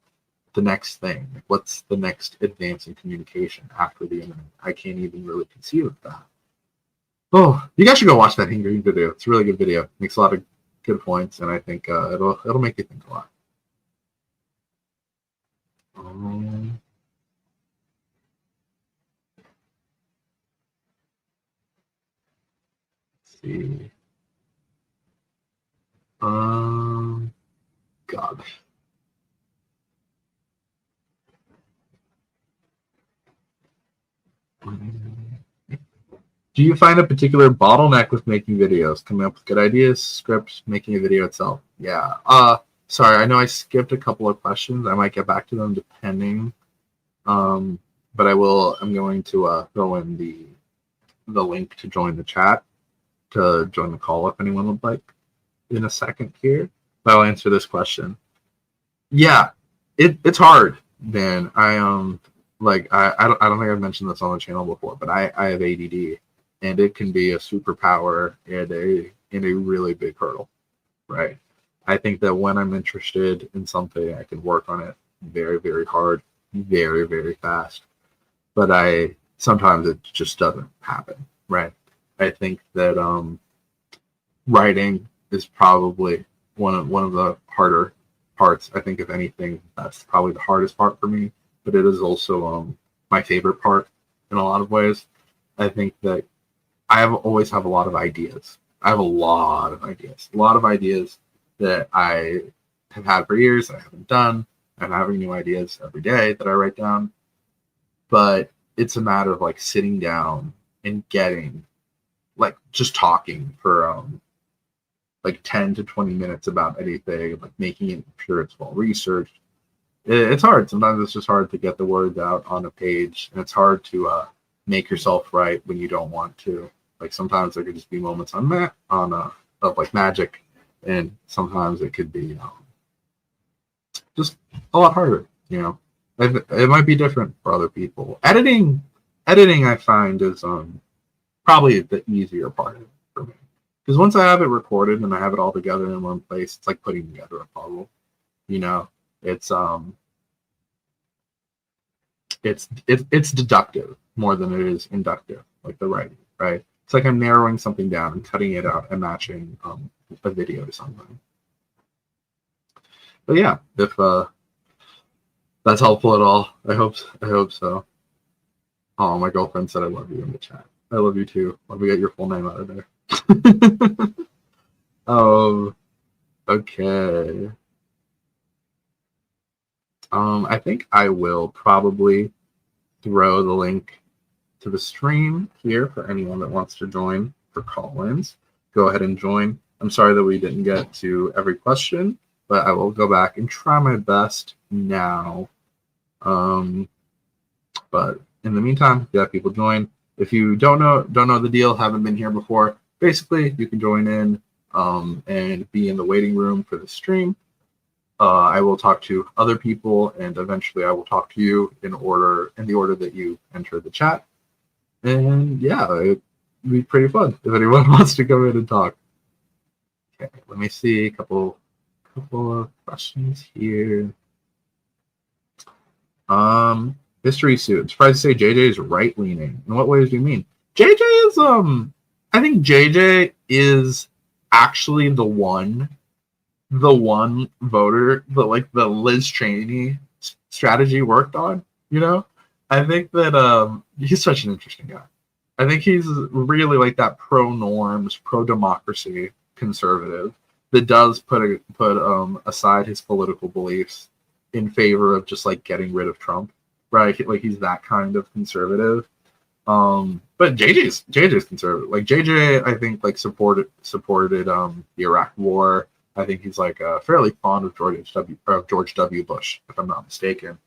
the next thing. Like, what's the next advance in communication after the internet? I can't even really conceive of that. Oh, you guys should go watch that Hank Green video. It's a really good video. Makes a lot of good points, and I think it'll make you think a lot. Let's see. God. Do you find a particular bottleneck with making videos? Coming up with good ideas, scripts, making a video itself? Yeah. Sorry, I know I skipped a couple of questions. I might get back to them depending. But I'm going to throw in the link to join the chat, to join the call if anyone would like in a second here. But I'll answer this question. Yeah, it's hard, man. I don't think I've mentioned this on the channel before, but I have ADD, and it can be a superpower and a really big hurdle, right? I think that when I'm interested in something, I can work on it very, very hard, very, very fast. But sometimes it just doesn't happen, right? I think that writing is probably one of the harder parts. I think if anything, that's probably the hardest part for me. But it is also my favorite part in a lot of ways. I think that always have a lot of ideas. I have a lot of ideas that I have had for years that I haven't done. I'm having new ideas every day that I write down. But it's a matter of like sitting down and just talking for like 10 to 20 minutes about anything, like making sure it's well researched. It's hard. Sometimes it's just hard to get the words out on a page, and it's hard to make yourself right when you don't want to. Like, sometimes there could just be moments of like magic, and sometimes it could be just a lot harder. It might be different for other people. Editing, I find is probably the easier part of it for me, because once I have it recorded and I have it all together in one place, it's like putting together a puzzle. It's deductive more than it is inductive. like the writing, right? It's like I'm narrowing something down and cutting it out and matching a video to something. But yeah, if that's helpful at all, I hope so. Oh, my girlfriend said I love you in the chat. I love you too. Let me get your full name out of there. Okay. I think I will probably throw the link to the stream here for anyone that wants to join for call-ins. Go ahead and join. I'm sorry that we didn't get to every question, but I will go back and try my best now. But in the meantime, yeah, people join. If you don't know the deal, haven't been here before, basically you can join in and be in the waiting room for the stream. I will talk to other people, and eventually I will talk to you in the order that you enter the chat. And yeah, it'd be pretty fun if anyone wants to come in and talk. Okay, let me see a couple of questions here. History suit. Surprised to say JJ is right leaning. In what ways do you mean? JJ is I think JJ is actually the one voter that like the Liz Cheney strategy worked on, you know? I think that he's such an interesting guy. I think he's really like that pro norms, pro democracy conservative that does put aside his political beliefs in favor of just like getting rid of Trump, right? Like he's that kind of conservative. But JJ's conservative. Like JJ, I think like supported the Iraq War. I think he's like fairly fond of George W. Bush, if I'm not mistaken.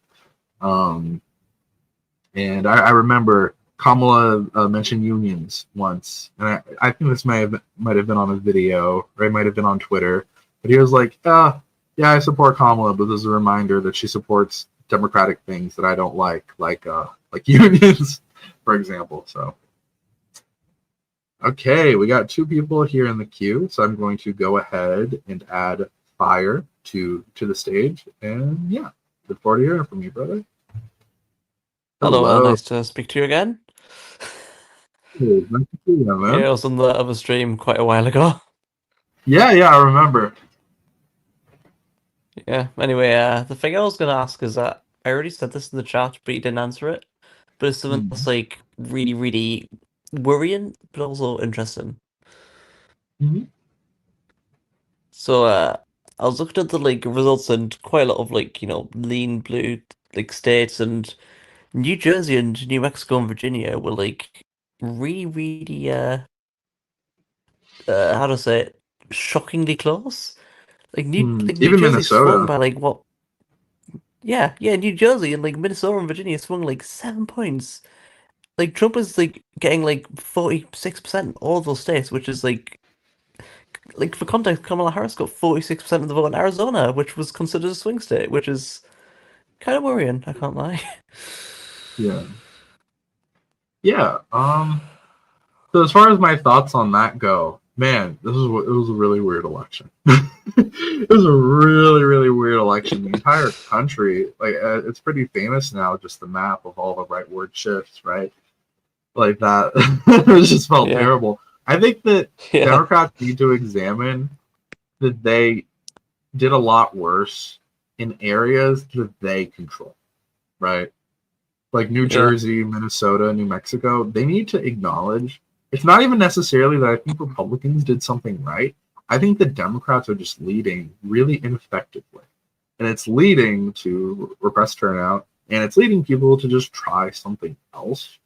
And I remember Kamala mentioned unions once, and I think this might have been on a video, or it might have been on Twitter. But he was like, yeah, I support Kamala, but there's a reminder that she supports democratic things that I don't like unions, for example. So, okay, we got 2 people here in the queue, so I'm going to go ahead and add Fire to the stage, and yeah, look forward to hearing from you, brother. Hello, nice to speak to you again. Hey, nice to see you, man. Yeah, I was on the other stream quite a while ago. Yeah, I remember. Yeah, anyway, the thing I was going to ask is that I already said this in the chat, but you didn't answer it. But it's something that's like really, really worrying, but also interesting. So, I was looking at the like results, and quite a lot of like lean blue like states, and New Jersey and New Mexico and Virginia were like really, really how to say it, shockingly close. Like New Even Jersey swung Minnesota. by like what? Yeah, New Jersey and like Minnesota and Virginia swung like 7 points. Like Trump is like getting like 46% all of those states, which is like for context, Kamala Harris got 46% of the vote in Arizona, which was considered a swing state, which is kind of worrying, I can't lie. Yeah. So as far as my thoughts on that go, man, it was a really weird election. It was a really, really weird election. The entire country, like, it's pretty famous now, just the map of all the rightward shifts, right? Like that, it just felt terrible. I think that Democrats need to examine that they did a lot worse in areas that they control, right? Like New Jersey, Minnesota, New Mexico, they need to acknowledge it's not even necessarily that I think Republicans did something right. I think the Democrats are just leading really ineffectively. And it's leading to repressed turnout, and it's leading people to just try something else,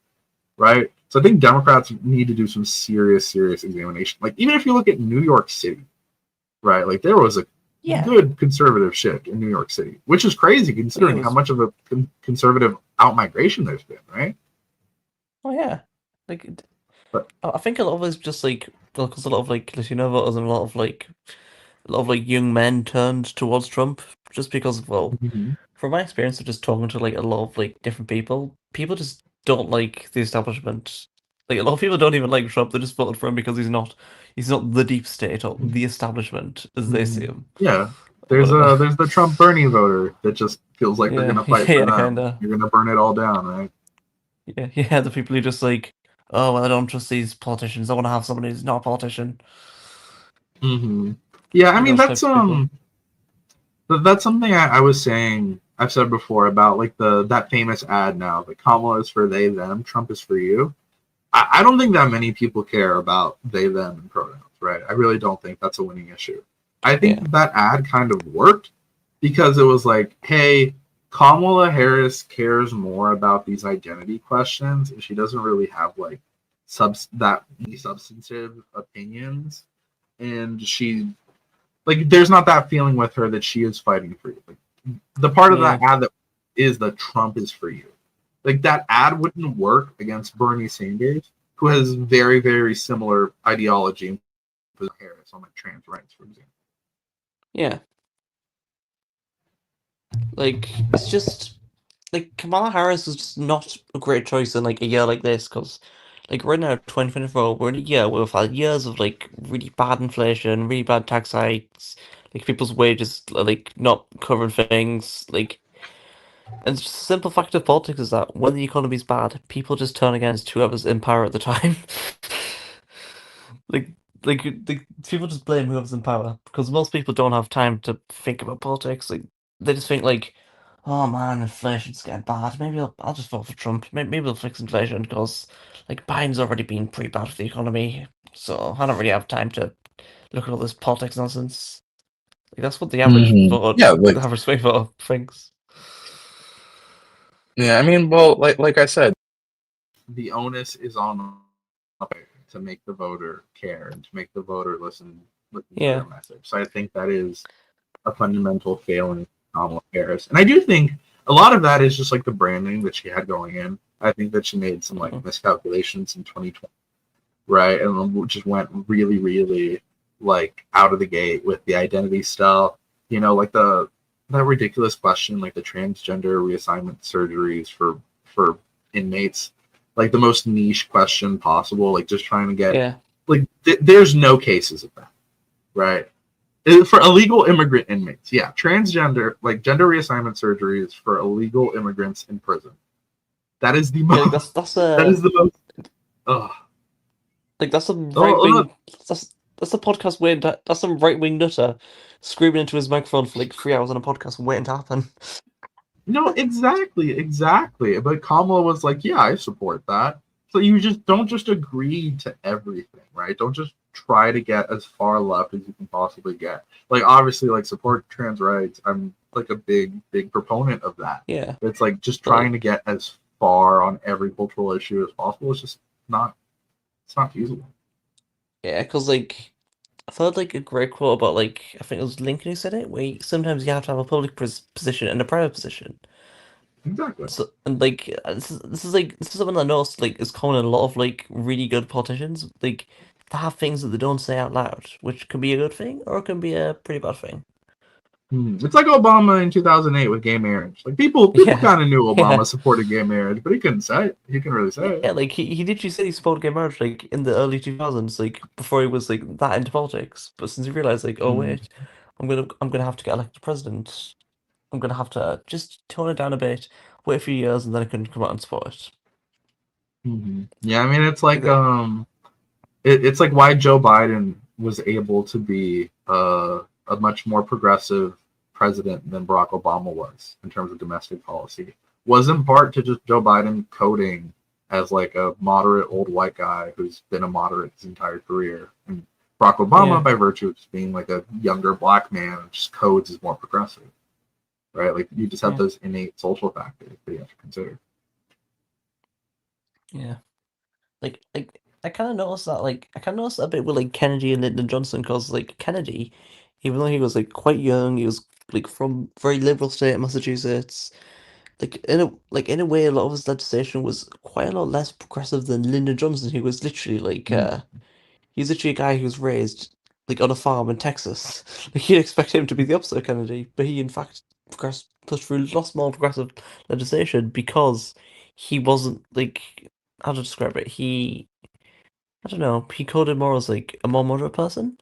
right? So I think Democrats need to do some serious examination. Like, even if you look at New York City, right? Like, there was a good conservative shift in New York City, which is crazy considering how much of a conservative outmigration there's been, right? Oh yeah, like, but I think a lot of it's just like because a lot of like Latino voters and a lot of like young men turned towards Trump just because, well, from my experience of just talking to like a lot of like different people just don't like the establishment. Like a lot of people don't even like Trump. They just voted for him because he's not the deep state or the establishment as they see him. Yeah, there's the Trump Bernie voter that just feels like they're gonna fight for them. Kinda. You're gonna burn it all down, right? Yeah, the people who just like oh, well, I don't trust these politicians. I want to have somebody who's not a politician. Mm-hmm. Yeah, I mean Those types of people. that's something I was saying. I've said before about like that famous ad now. The Kamala is for they them, Trump is for you. I don't think that many people care about they them and pronouns, right? I really don't think that's a winning issue. I Yeah, think that ad kind of worked because it was like, hey, Kamala Harris cares more about these identity questions, and she doesn't really have like substantive opinions, and she like there's not that feeling with her that she is fighting for you. Like the part of yeah, that ad that is that Trump is for you. Like that ad wouldn't work against Bernie Sanders, who has very, very similar ideology with Harris on like trans rights, for example. yeah. Like, it's just like Kamala Harris is just not a great choice in like a year like this because, like, right now, 2024, we're in a year where we've had years of like really bad inflation, really bad tax hikes, like people's wages like not covering things, like. And just the simple fact of politics is that when the economy's bad, people just turn against whoever's in power at the time. like, like people just blame whoever's in power because most people don't have time to think about politics. Like, they just think like, oh man, inflation's getting bad. Maybe I'll just vote for Trump. Maybe we'll fix inflation because like Biden's already been pretty bad for the economy, so I don't really have time to look at all this politics nonsense. Like that's what the average Mm-hmm. voter, Yeah, like the average swing voter thinks. yeah, I mean, well, like I said, the onus is on to make the voter care and to make the voter listen to their Yeah. message. So I think that is a fundamental failing of Kamala Harris. And I do think a lot of that is just like the branding that she had going in. I think that she made some like Mhm. miscalculations in 2020, right? And just went really, really like out of the gate with the identity stuff. You know, like that ridiculous question, like the transgender reassignment surgeries for inmates, like the most niche question possible, like just trying to get Yeah. like there's no cases of that, right? For illegal immigrant inmates, yeah, transgender like gender reassignment surgeries for illegal immigrants in prison. That is the Yeah, like most. That is the most. Oh, that's some right oh, wing that's a podcast waiting to, that's some right wing nutter screaming into his microphone for like 3 hours on a podcast waiting to happen. no, exactly, exactly. But Kamala was like, "Yeah, I support that." So you just don't just agree to everything, right? Don't just try to get as far left as you can possibly get. Like obviously, like support trans rights. I'm like a big proponent of that. Yeah. It's like just But trying to like get as far on every cultural issue as possible. It's just not. It's not feasible. yeah, because like I've heard like a great quote about like I think it was Lincoln who said it, where sometimes you have to have a public position and a private position. Exactly. So and like this is something I noticed like is common in a lot of like really good politicians. Like they have things that they don't say out loud, which can be a good thing or it can be a pretty bad thing. It's like Obama in 2008 with gay marriage. Like people Yeah, kind of knew yeah, Obama supported gay marriage, but he couldn't say it. He couldn't really say it. yeah. Like he literally said he supported gay marriage like in the early 2000s, like before he was like that into politics. But since he realized like, oh Mm-hmm. wait, I'm gonna have to get elected president. I'm gonna have to just tone it down a bit, wait a few years, and then I can come out and support it. Yeah, I mean it's Like like that. it's like why Joe Biden was able to be a much more progressive president than Barack Obama was in terms of domestic policy was in part to just Joe Biden coding as like a moderate old white guy who's been a moderate his entire career, and Barack Obama, Yeah, by virtue of just being like a younger black man, just codes as more progressive, right? Like you just have yeah, those innate social factors that you have to consider. yeah. Like I kind of noticed that. Like I kind of noticed that a bit with like Kennedy and Lyndon Johnson, because like Kennedy, even though he was like quite young, he was like from very liberal state of Massachusetts. Like in a way, a lot of his legislation was quite a lot less progressive than Lyndon Johnson, who was literally like he's literally a guy who was raised like on a farm in Texas. Like you'd expect him to be the opposite of Kennedy, but he in fact pushed through lots more progressive legislation because he wasn't like how to describe it. I don't know. He coded more as like a more moderate person,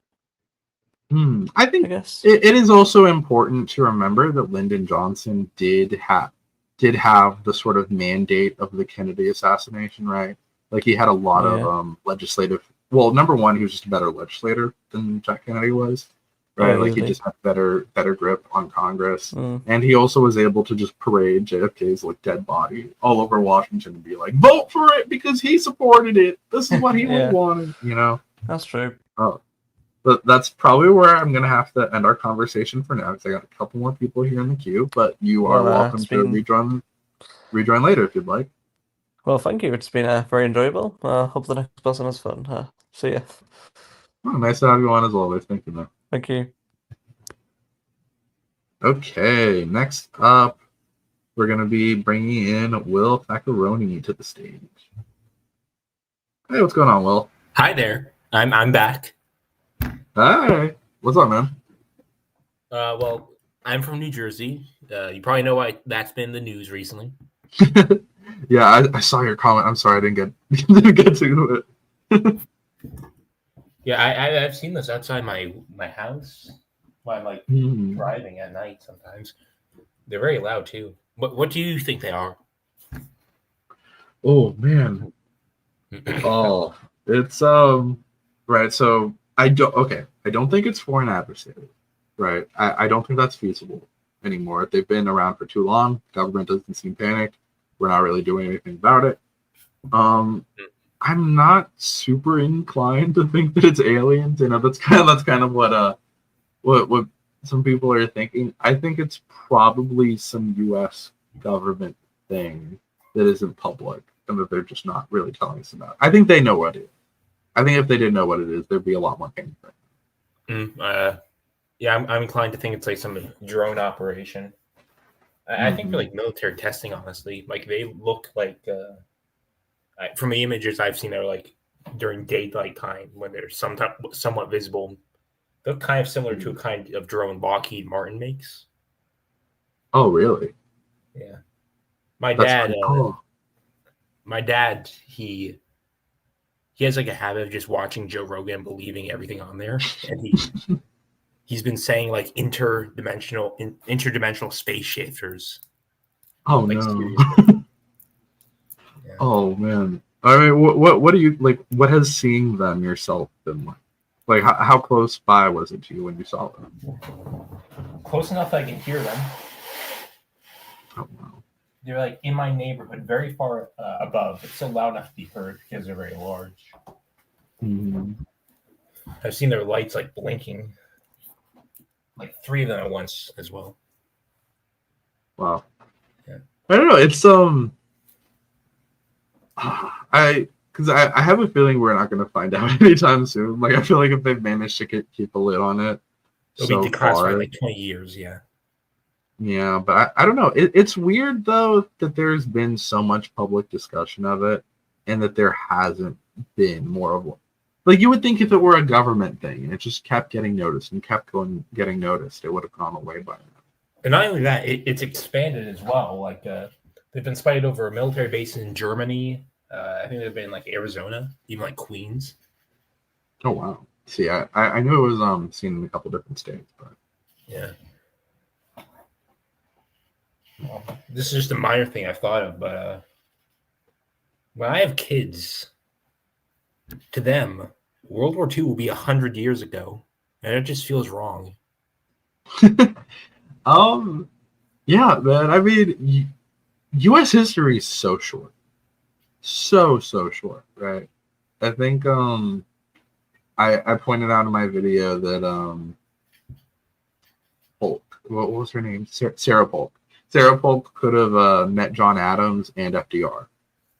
I I think guess. it is also important to remember that Lyndon Johnson did have the sort of mandate of the Kennedy assassination, right? Like he had a lot Yeah. of legislative. Well, number one, he was just a better legislator than Jack Kennedy was, right? Oh, Like he easily. just had better grip on Congress, Mm. and he also was able to just parade JFK's like dead body all over Washington and be like, vote for it because he supported it. This is what he Yeah. wanted, you know. That's true. Oh, but that's probably where I'm gonna have to end our conversation for now because I got a couple more people here in the queue. But you are Well, welcome it's to been rejoin later if you'd like. well. Thank you. It's been very enjoyable. Hope the next person has fun. See ya. Oh, nice to have you on as always. Thank you, man. Thank you. Okay, next up, we're going to be bringing in Will Faccaroni to the stage. Hey, what's going on, Will? Hi there. I'm back. Hi. What's up, man? Well, I'm from New Jersey. You probably know why that's been in the news recently. Yeah, I saw your comment. I'm sorry I didn't get to it. Yeah, I've seen this outside my house while I'm like driving at night sometimes. They're very loud too. What do you think they are? Oh man. Oh, it's right. So I don't think it's foreign adversaries. Right. I don't think that's feasible anymore. They've been around for too long. Government doesn't seem panicked. We're not really doing anything about it. I'm not super inclined to think that it's aliens. You know, that's kind of what some people are thinking. I think it's probably some U.S. government thing that isn't public and that they're just not really telling us about. I think they know what it is. I think if they didn't know what it is, there'd be a lot more panic. Yeah, I'm inclined to think it's like some drone operation. I think they're like military testing, honestly. Like they look like from the images I've seen, they're like during daylight time when they're somewhat visible. They're kind of similar to a kind of drone Lockheed Martin makes. Oh, really? Yeah. My dad, he has like a habit of just watching Joe Rogan and believing everything on there, and he's been saying like interdimensional space shifters. Oh like, no. Yeah. Oh man. I mean, what do you like? What has seeing them yourself been like? Like how close by was it to you when you saw them? Close enough that I can hear them. Oh wow. They're like in my neighborhood, very far above, but still loud enough to be heard because they're very large. I've seen their lights like blinking, like 3 of them at once as well. Wow. Yeah. I don't know. It's because I have a feeling we're not going to find out anytime soon. Like I feel like if they've managed to keep a lid on it, it'll be declassified in like 20 years. Yeah. Yeah, but I don't know. It's weird though that there's been so much public discussion of it, and that there hasn't been more of one. Like you would think if it were a government thing and it just kept getting noticed and kept getting noticed, it would have gone away by now. And not only that, it's expanded as well. Like they've been spotted over military bases in Germany. I think they've been in like Arizona, even like Queens. Oh wow! See, I knew it was seen in a couple different states, but yeah. Well, this is just a minor thing I've thought of, but when I have kids, to them, World War II will be 100 years ago, and it just feels wrong. Yeah, man. I mean, U.S. history is so short, so short, right? I think I pointed out in my video that Polk, what was her name? Sarah Polk. Sarah Polk could have met John Adams and FDR,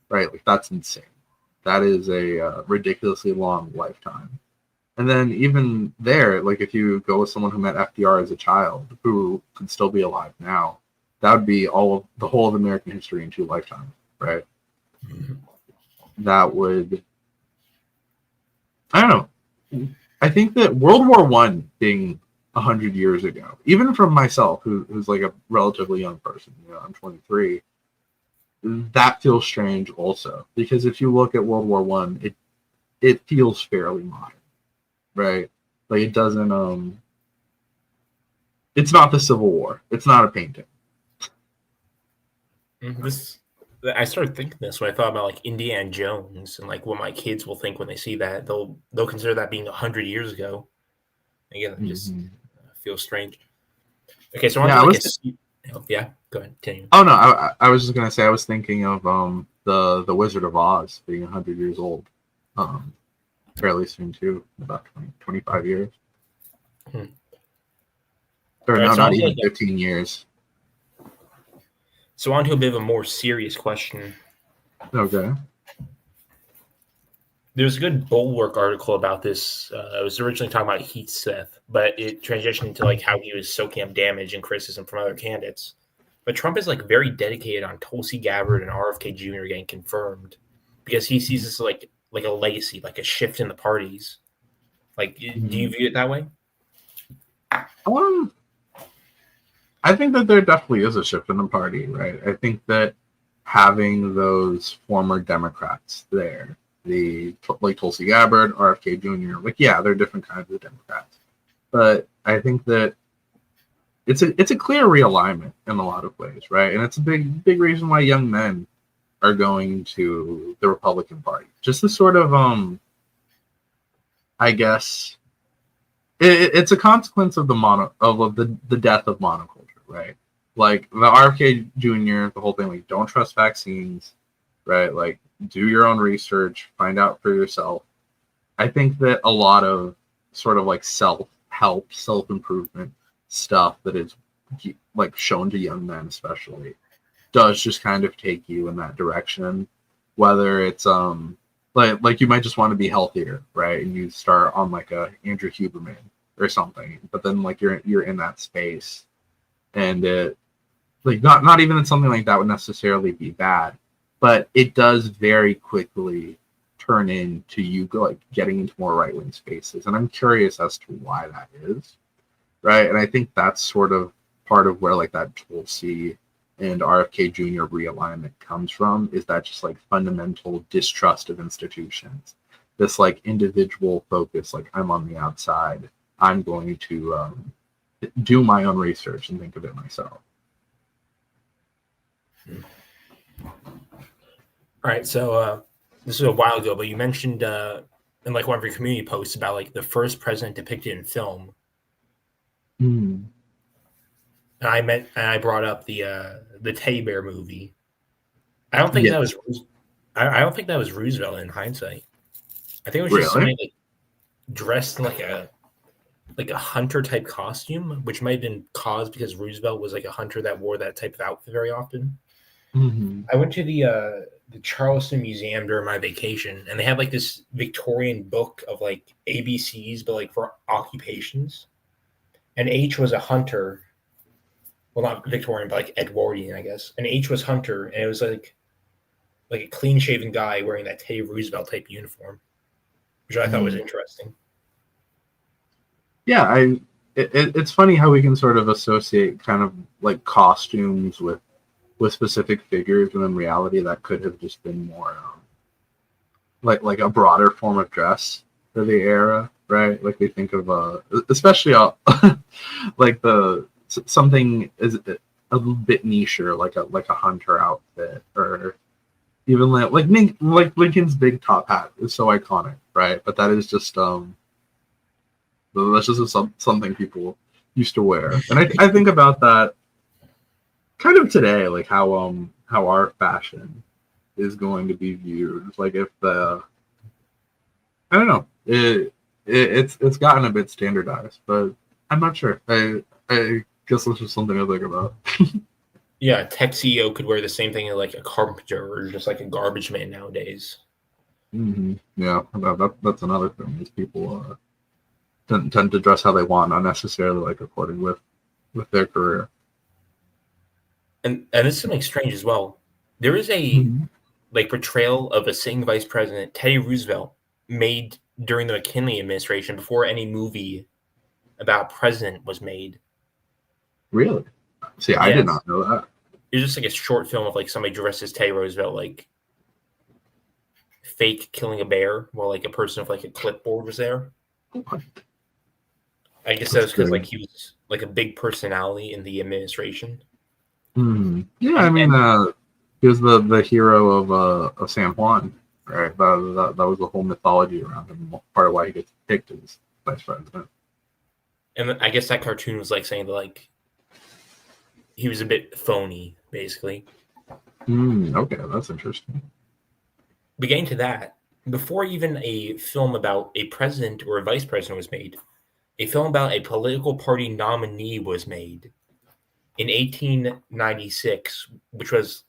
right? Like that's insane. That is a ridiculously long lifetime. And then even there, like if you go with someone who met FDR as a child, who could still be alive now, that would be the whole of American history in 2 lifetimes, right? That would, I don't know. I think that World War I being 100 years ago, even from myself, who's like a relatively young person, you know, I'm 23, that feels strange also, because if you look at World War I, it feels fairly modern, right? Like it doesn't it's not the Civil War. It's not a painting. This I started thinking this when I thought about like Indiana Jones and like what my kids will think when they see that. They'll consider that being 100 years ago. Again, it just feels strange. Okay, so on Yeah, to I like was. yeah. Go ahead, continue. Oh no, I was just gonna say I was thinking of the Wizard of Oz being 100 years old, um, fairly soon too, about 25 years, Hmm. or All right, no, so not on to even like 15 years. so on to a bit of a more serious question. Okay. There's a good Bulwark article about this. It was originally talking about Heath Seth, but it transitioned into like how he was soaking up damage and criticism from other candidates. But Trump is like very dedicated on Tulsi Gabbard and RFK Jr. getting confirmed because he sees this like a legacy, like a shift in the parties. Like, do you view it that way? Um, I think that there definitely is a shift in the party, right? I think that having those former Democrats there, like Tulsi Gabbard, RFK Jr., like yeah, they're different kinds of Democrats, but I think that it's a clear realignment in a lot of ways, right? And it's a big reason why young men are going to the Republican Party. Just the sort of I guess it's a consequence of the death of monoculture, right? Like the RFK Jr., the whole thing, like don't trust vaccines, right? Like do your own research, find out for yourself. I think that a lot of sort of like self-help, self-improvement stuff that is like shown to young men especially does just kind of take you in that direction, whether it's like you might just want to be healthier, right? And you start on like a Andrew Huberman or something, but then like you're in that space, and it like not even that something like that would necessarily be bad, but it does very quickly turn into you like getting into more right wing spaces, and I'm curious as to why that is, right? And I think that's sort of part of where like that Tulsi and RFK Jr. realignment comes from, is that just like fundamental distrust of institutions, this like individual focus, like I'm on the outside, I'm going to do my own research and think of it myself. All right, so this was a while ago, but you mentioned in like one of your community posts about like the first president depicted in film. Mm. And I brought up the Teddy Bear movie. I don't think that was. I don't think that was Roosevelt in hindsight. I think it was just somebody like dressed in like a hunter type costume, which might have been caused because Roosevelt was like a hunter that wore that type of outfit very often. Mm-hmm. I went to the Charleston Museum during my vacation, and they have like this Victorian book of like ABCs, but like for occupations. And H was a hunter. Well, not Victorian, but like Edwardian, I guess. And H was hunter, and it was like a clean shaven guy wearing that Teddy Roosevelt type uniform, which I thought was interesting. Yeah, it's funny how we can sort of associate kind of like costumes with specific figures, when in reality that could have just been more like a broader form of dress for the era, right? Like we think of especially like something is a little bit nicher, like a hunter outfit, or even like Lincoln's big top hat is so iconic, right? But that is just that's just something people used to wear, and I think about that kind of today, like how our fashion is going to be viewed. Like if I don't know, it's gotten a bit standardized, but I'm not sure. I guess this is something to think about. Yeah, a tech CEO could wear the same thing as like a carpenter or just like a garbage man nowadays. Mm-hmm. Yeah, that's another thing. Is people tend to dress how they want, not necessarily like according with their career. And this is something strange as well. There is a like portrayal of a sitting vice president, Teddy Roosevelt, made during the McKinley administration before any movie about president was made. Really? See, I did not know that. It was just like a short film of like somebody dressed as Teddy Roosevelt, like fake killing a bear while like a person with like a clipboard was there. What? I guess that was because like he was like a big personality in the administration. Yeah, I mean, He was the hero of San Juan, right? That was the whole mythology around him. Part of why he gets picked as vice president. And I guess that cartoon was like saying that like he was a bit phony, basically. Okay, that's interesting. But getting to that, before even a film about a president or a vice president was made, a film about a political party nominee was made in 1896, which was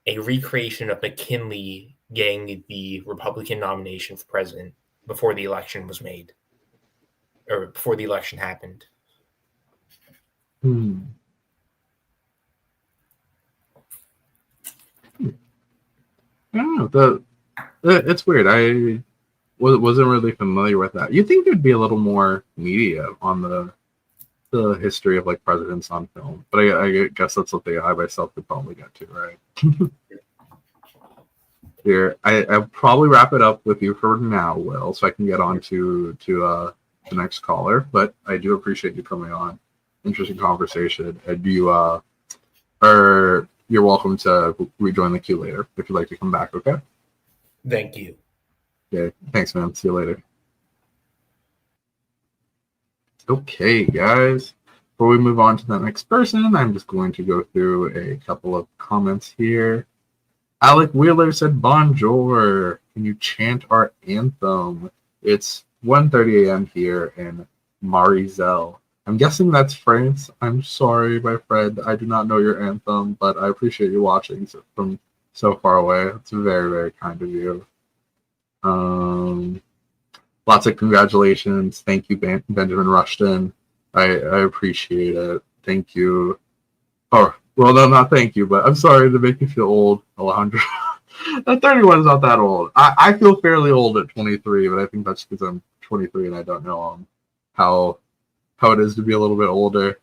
a recreation of McKinley getting the Republican nomination for president before the election was made, or before the election happened. I don't know. It's weird. I wasn't really familiar with that. You'd think there'd be a little more media on the history of like presidents on film, but I guess that's something I myself could probably get to, right? Here, I'll probably wrap it up with you for now, Will, so I can get on to the next caller. But I do appreciate you coming on. Interesting conversation, and you're welcome to rejoin the queue later if you'd like to come back. Okay. Thank you. Okay. Thanks, man. See you later. Okay, guys. Before we move on to the next person, I'm just going to go through a couple of comments here. Alec Wheeler said, "Bonjour. Can you chant our anthem? It's 1:30 a.m. here in Marizel." I'm guessing that's France. I'm sorry, my friend. I do not know your anthem, but I appreciate you watching from so far away. It's very, very kind of you. Lots of congratulations. Thank you, Benjamin Rushton. I appreciate it. Thank you. Oh, well, no, not thank you, but I'm sorry to make you feel old, Alejandro. 31 is not that old. I feel fairly old at 23, but I think that's because I'm 23 and I don't know how it is to be a little bit older.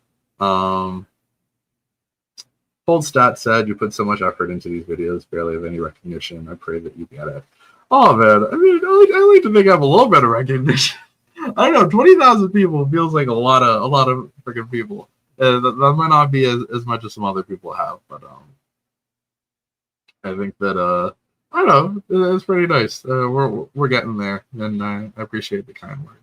Old Stat said, "You put so much effort into these videos, barely have any recognition. I pray that you get it." Oh, man. I mean, I like to think I have a little bit of recognition. I don't know. 20,000 people feels like a lot of freaking people. That might not be as much as some other people have, but I think that I don't know. It's pretty nice. We're getting there, and I appreciate the kind word.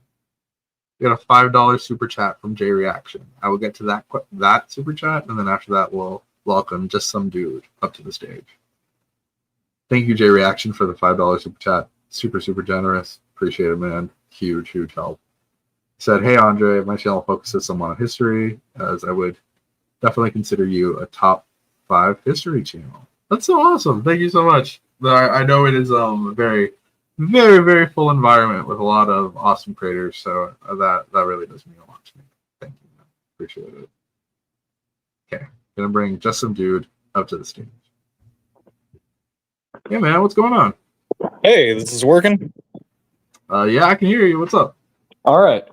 We got a $5 super chat from J Reaction. I will get to that super chat, and then after that, we'll welcome just some dude up to the stage. Thank you, J Reaction, for the $5 super chat. Super, super generous. Appreciate it, man. Huge, huge help. He said, "Hey, Andre, my channel focuses somewhat on history, as I would definitely consider you a top 5 history channel." That's so awesome. Thank you so much. I know it is a very, very, very full environment with a lot of awesome creators, so that really does mean a lot to me. Thank you, man. Appreciate it. Okay, gonna bring just some dude up to the stage. Hey, man, what's going on? Hey, this is working? Yeah, I can hear you. What's up? All right.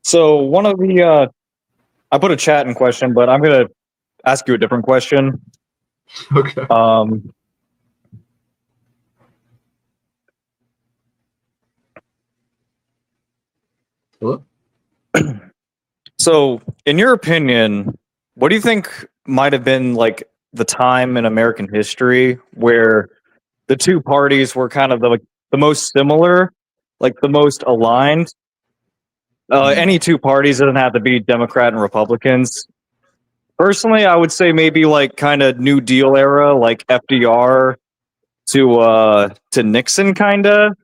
So one of the I put a chat in question, but I'm gonna ask you a different question. Okay. Hello? So, in your opinion, what do you think might have been like the time in American history where the two parties were kind of the most similar, like the most aligned? Any two parties, doesn't have to be Democrat and Republicans. Personally, I would say maybe like kind of New Deal era, like FDR to Nixon, kind of.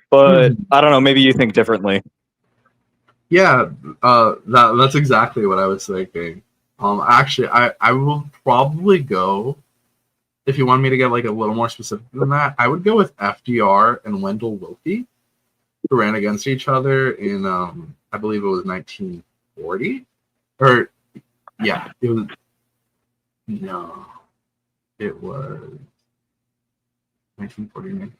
But I don't know. Maybe you think differently. Yeah, that's exactly what I was thinking. Actually, I will probably go, if you want me to get like a little more specific than that, I would go with FDR and Wendell Willkie, who ran against each other in I believe it was 1940, or yeah, it was 1940.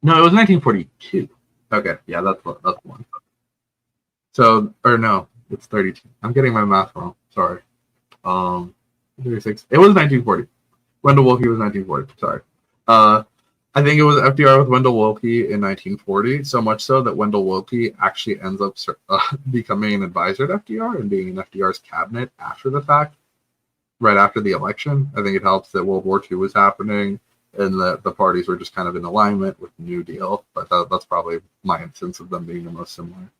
No, it was 1942. Okay, yeah, that's the one. So, or no, it's 32. I'm getting my math wrong. Sorry. 36. It was 1940. Wendell Willkie was 1940. Sorry. I think it was FDR with Wendell Willkie in 1940. So much so that Wendell Willkie actually ends up becoming an advisor to FDR and being in FDR's cabinet after the fact. right after the election. I think it helps that World War II was happening and that the parties were just kind of in alignment with the New Deal. But that's probably my instance of them being the most similar.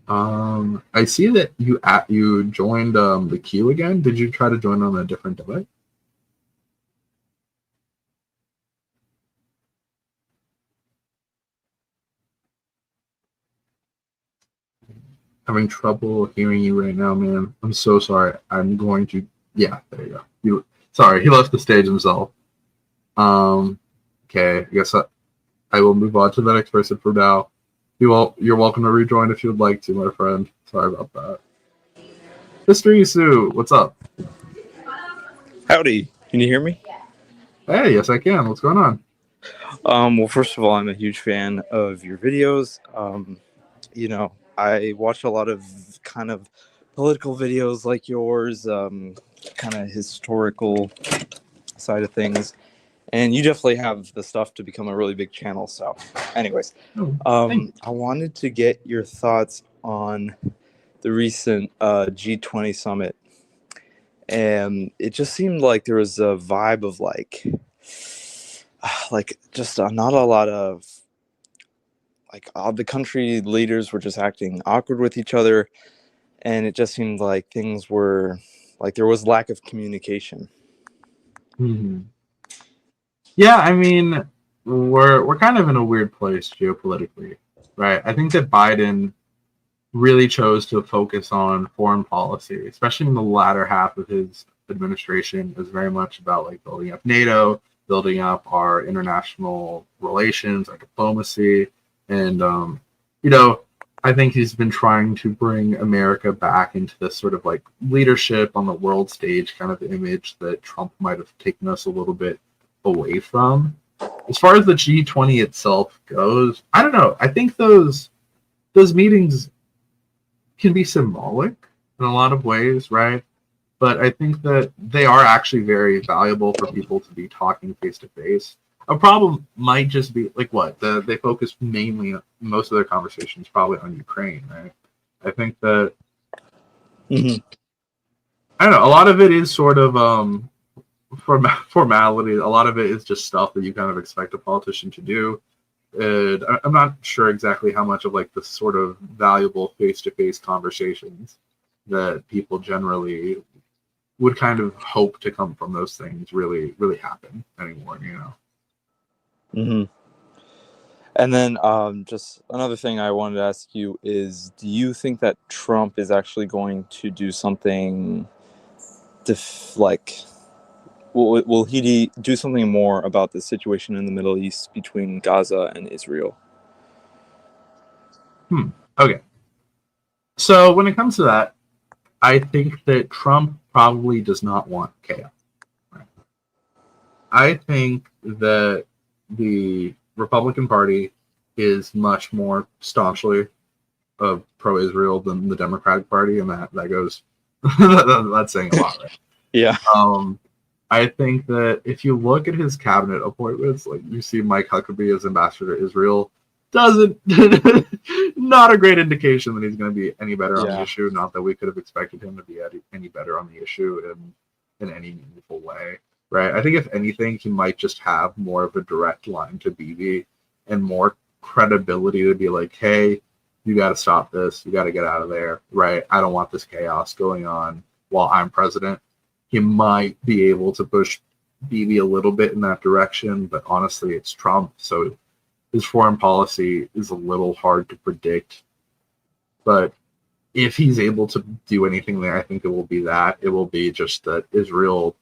I see that you joined the queue again. Did you try to join on a different device? Having trouble hearing you right now, man. I'm so sorry. I'm going to. Yeah, there you go. Sorry, he left the stage himself. Okay, I guess I will move on to the next person for now. You're welcome to rejoin if you would like to, my friend. Sorry about that. Mystery Sue, what's up? Howdy. Can you hear me? Hey, yes I can. What's going on? Well, first of all, I'm a huge fan of your videos. I watch a lot of kind of political videos like yours, kind of historical side of things. And you definitely have the stuff to become a really big channel. So, anyways, I wanted to get your thoughts on the recent G20 summit. And it just seemed like there was a vibe of like just not a lot of all the country leaders were just acting awkward with each other, and it just seemed like things were like there was lack of communication. Mm-hmm. Yeah, I mean, we're kind of in a weird place geopolitically, right? I think that Biden really chose to focus on foreign policy, especially in the latter half of his administration, is very much about like building up NATO, building up our international relations, our diplomacy, and I think he's been trying to bring America back into this sort of like leadership on the world stage kind of image that Trump might have taken us a little bit away from. As far as the G20 itself goes, I don't know. I think those meetings can be symbolic in a lot of ways, right? But I think that they are actually very valuable for people to be talking face to face. A problem might just be like they focus mainly, most of their conversations probably on Ukraine, right? I think that I don't know. A lot of it is sort of formality. A lot of it is just stuff that you kind of expect a politician to do. And I'm not sure exactly how much of like the sort of valuable face-to-face conversations that people generally would kind of hope to come from those things really happen anymore, And then just another thing I wanted to ask you is, do you think that Trump is actually going to do something will he do something more about the situation in the Middle East between Gaza and Israel? Okay. So when it comes to that, I think that Trump probably does not want chaos. Right? I think that the Republican Party is much more staunchly pro-Israel than the Democratic Party, and that goes that's saying a lot, right? Yeah. I think that if you look at his cabinet appointments, like you see Mike Huckabee as ambassador to Israel, doesn't not a great indication that he's going to be any better on the issue. Not that we could have expected him to be any better on the issue in any meaningful way, right? I think if anything, he might just have more of a direct line to Bibi and more credibility to be like, hey, you got to stop this. You got to get out of there, right? I don't want this chaos going on while I'm president. He might be able to push Bibi a little bit in that direction, but honestly, it's Trump, so his foreign policy is a little hard to predict. But if he's able to do anything there, I think it will be that. It will be just that Israel,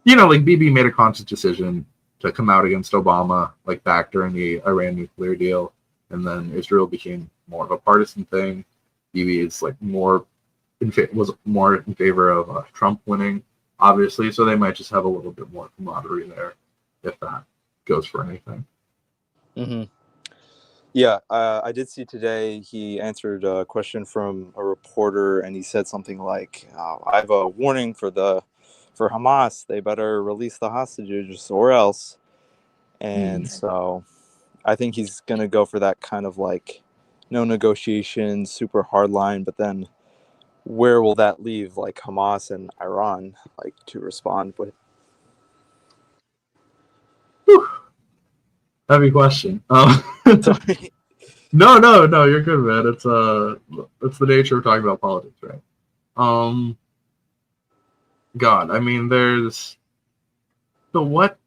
like Bibi made a conscious decision to come out against Obama, like back during the Iran nuclear deal, and then Israel became more of a partisan thing. Bibi is like was more in favor of Trump winning, obviously, so they might just have a little bit more camaraderie there, if that goes for anything. Yeah, I did see today he answered a question from a reporter, and he said something like, I have a warning for Hamas. They better release the hostages or else. And so I think he's going to go for that kind of like no negotiations, super hard line, but then where will that leave like Hamas and Iran like to respond with? Whew. Heavy question. Sorry. No, you're good, man. It's the nature of talking about politics, right? God, I mean, there's so what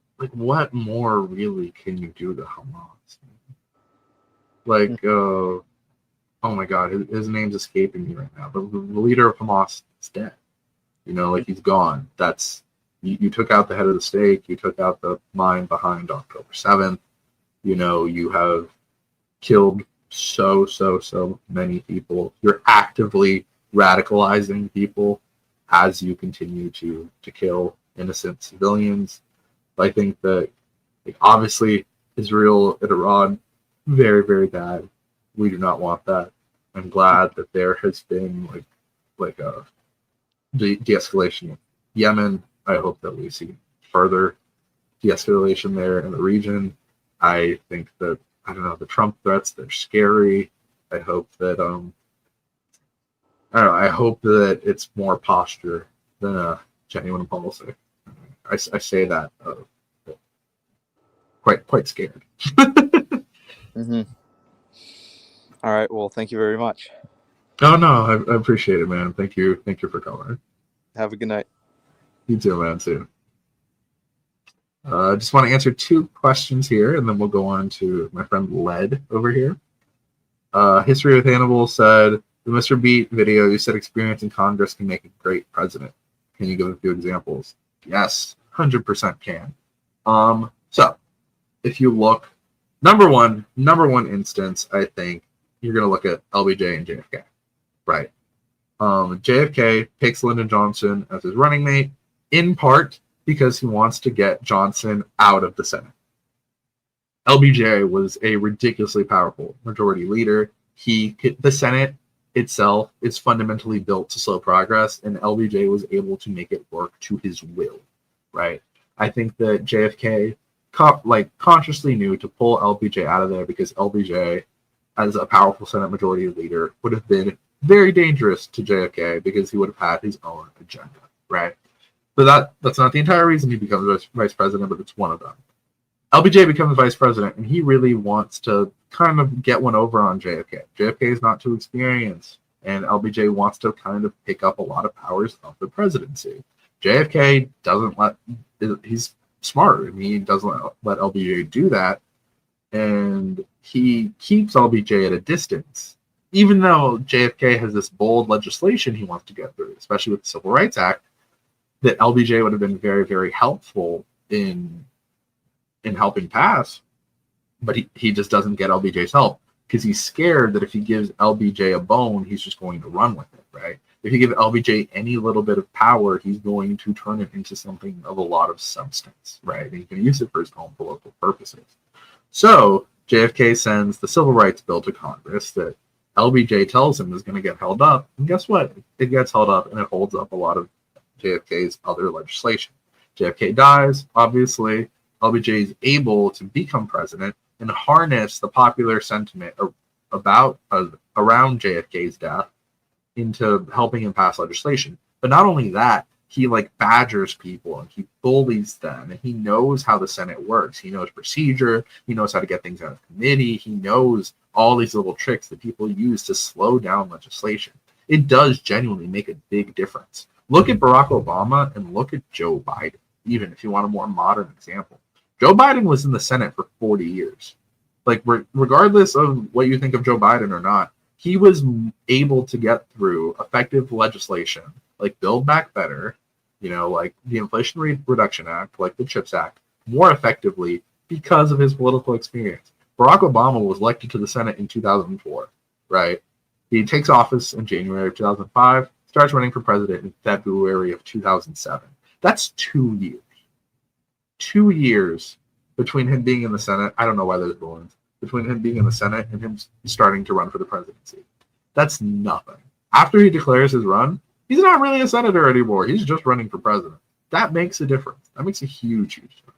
more really can you do to Hamas? Like, oh my God, his name's escaping me right now. But the leader of Hamas is dead. You know, like he's gone. That's you took out the head of the stake. You took out the mind behind October 7th. You know, you have killed so many people. You're actively radicalizing people as you continue to kill innocent civilians. I think that obviously Israel and Iran, very bad. We do not want that. I'm glad that there has been like a de-escalation of Yemen. I hope that we see further de-escalation there in the region. I think that, I don't know, the Trump threats, they're scary. I hope that I hope that it's more posture than a genuine policy. I say that quite scared. Mm-hmm. All right. Well, thank you very much. Oh no, I appreciate it, man. Thank you for coming. Have a good night. You too, man. Too. I just want to answer 2 questions here, and then we'll go on to my friend Led over here. History with Hannibal said, the Mr. Beat video, you said experience in Congress can make a great president. Can you give a few examples? Yes, 100% can. So, if you look, number one instance, I think you're going to look at LBJ and JFK, right? JFK picks Lyndon Johnson as his running mate, in part because he wants to get Johnson out of the Senate. LBJ was a ridiculously powerful majority leader. The Senate itself is fundamentally built to slow progress, and LBJ was able to make it work to his will, right? I think that JFK consciously knew to pull LBJ out of there because LBJ, as a powerful Senate majority leader, would have been very dangerous to JFK because he would have had his own agenda, right? But that's not the entire reason he becomes vice president, but it's one of them. LBJ becomes vice president, and he really wants to kind of get one over on JFK. JFK is not too experienced, and LBJ wants to kind of pick up a lot of powers of the presidency. JFK he's smart, and he doesn't let LBJ do that, and he keeps LBJ at a distance. Even though JFK has this bold legislation he wants to get through, especially with the Civil Rights Act, that LBJ would have been very helpful in helping pass, but he just doesn't get LBJ's help because he's scared that if he gives LBJ a bone, he's just going to run with it, right? If you give LBJ any little bit of power, he's going to turn it into something of a lot of substance, right? And he can use it for his own political purposes. So JFK sends the Civil Rights Bill to Congress that LBJ tells him is going to get held up, and guess what? It gets held up, and it holds up a lot of JFK's other legislation. JFK dies, obviously. LBJ is able to become president and harness the popular sentiment around JFK's death into helping him pass legislation. But not only that, he badgers people and he bullies them, and he knows how the Senate works. He knows procedure. He knows how to get things out of committee. He knows all these little tricks that people use to slow down legislation. It does genuinely make a big difference. Look at Barack Obama and look at Joe Biden, even if you want a more modern example. Joe Biden was in the Senate for 40 years. Regardless of what you think of Joe Biden or not, he was able to get through effective legislation like Build Back Better, like the Inflation Reduction Act, like the CHIPS Act, more effectively because of his political experience. Barack Obama was elected to the Senate in 2004, right? He takes office in January of 2005, starts running for president in February of 2007. That's 2 years. 2 years between him being in the Senate. I don't know why there's balloons. Between him being in the Senate and him starting to run for the presidency. That's nothing. After he declares his run, he's not really a senator anymore. He's just running for president. That makes a difference. That makes a huge difference.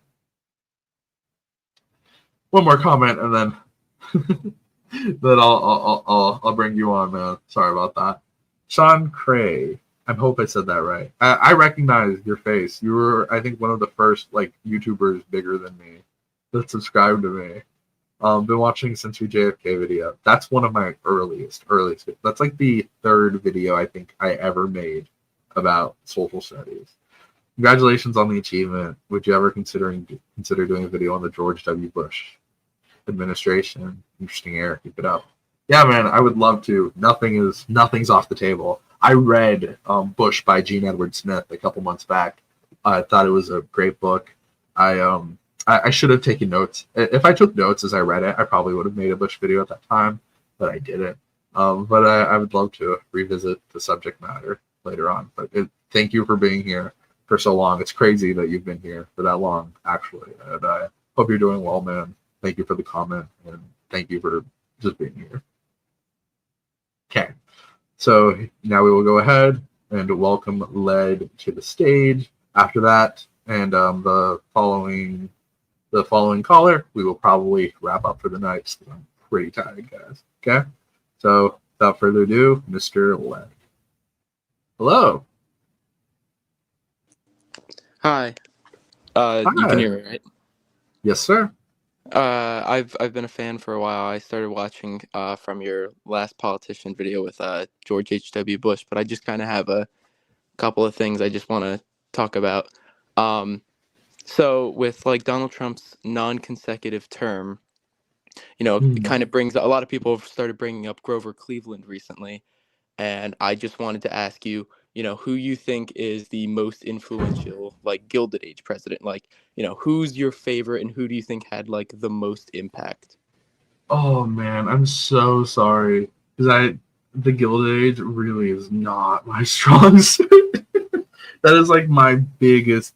One more comment, and then But I'll bring you on, man. Sorry about that. Sean Cray. I hope I said that right. I recognize your face. You were, I think, one of the first like YouTubers bigger than me that subscribed to me. Been watching since your JFK video. That's one of my earliest. That's like the third video I think I ever made about social studies. Congratulations on the achievement. Would you ever consider doing a video on the George W. Bush administration? Interesting era. Keep it up. Yeah, man, I would love to. Nothing's off the table. I read Bush by Gene Edward Smith a couple months back. I thought it was a great book. I should have taken notes. If I took notes as I read it, I probably would have made a Bush video at that time, but I didn't. But I would love to revisit the subject matter later on. But thank you for being here for so long. It's crazy that you've been here for that long, actually. And I hope you're doing well, man. Thank you for the comment, and thank you for just being here. Okay, so now we will go ahead and welcome Led to the stage. After that, and the following caller, we will probably wrap up for the night. So I'm pretty tired, guys. Okay, so without further ado, Mr. Led. Hello. Hi. You can hear me, right? Yes, sir. I've been a fan for a while. I started watching from your last politician video with George H.W. Bush, but I just kind of have a couple of things I just want to talk about. So with like Donald Trump's non-consecutive term, it kind of brings a lot of people have started bringing up Grover Cleveland recently, and I just wanted to ask you, who you think is the most influential, like Gilded Age president? Like, who's your favorite, and who do you think had like the most impact? Oh man, I'm so sorry because the Gilded Age really is not my strong suit. That is like my biggest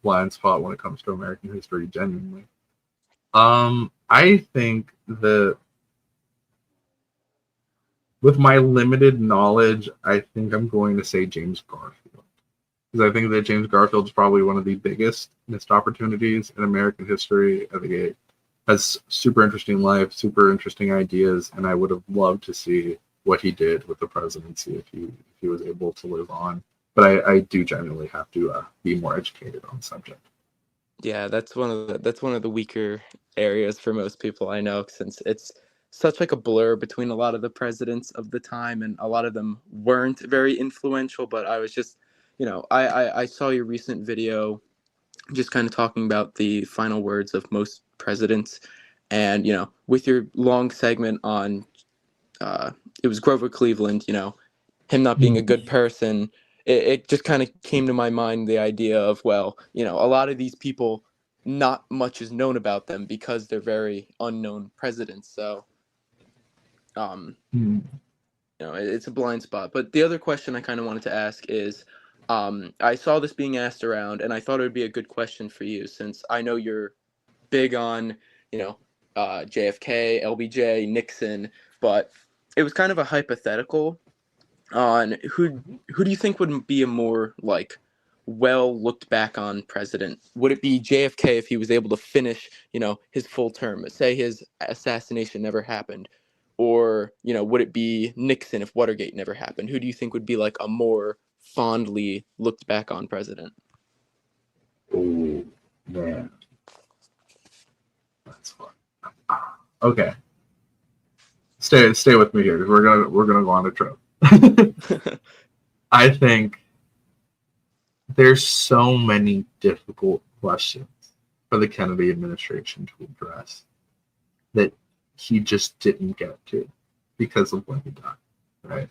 blind spot when it comes to American history, genuinely. I think that with my limited knowledge, I think I'm going to say James Garfield. Because I think that James Garfield is probably one of the biggest missed opportunities in American history. I think it has super interesting life, super interesting ideas, and I would have loved to see what he did with the presidency if he was able to live on. But I do genuinely have to be more educated on the subject. Yeah, that's one of the weaker areas for most people I know, since it's such like a blur between a lot of the presidents of the time, and a lot of them weren't very influential. But I was just, I saw your recent video just kind of talking about the final words of most presidents, and with your long segment on it was Grover Cleveland, him not being a good person. It just kind of came to my mind the idea of, well, a lot of these people, not much is known about them because they're very unknown presidents. So, it's a blind spot. But the other question I kind of wanted to ask is, I saw this being asked around, and I thought it would be a good question for you, since I know you're big on, JFK, LBJ, Nixon, but it was kind of a hypothetical on who do you think would be a more like well looked back on president? Would it be JFK if he was able to finish, his full term, say his assassination never happened, or would it be Nixon if Watergate never happened? Who do you think would be like a more fondly looked back on president? Oh man, that's fun. Okay, stay with me here. We're gonna go on a trip. I think there's so many difficult questions for the Kennedy administration to address that he just didn't get to because of what he done, right?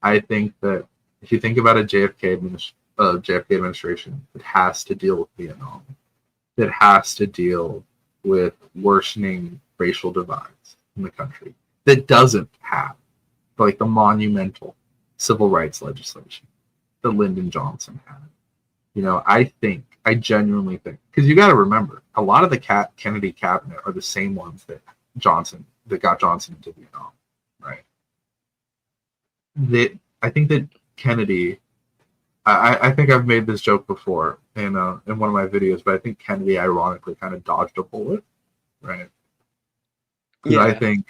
I think that if you think about a JFK administration, it has to deal with Vietnam. It has to deal with worsening racial divides in the country. That doesn't have like the monumental civil rights legislation that Lyndon Johnson had. I genuinely think, because you got to remember, a lot of the Kennedy cabinet are the same ones that got Johnson into Vietnam, right? I think that Kennedy, I think I've made this joke before in one of my videos, but I think Kennedy ironically kind of dodged a bullet, right? Because I think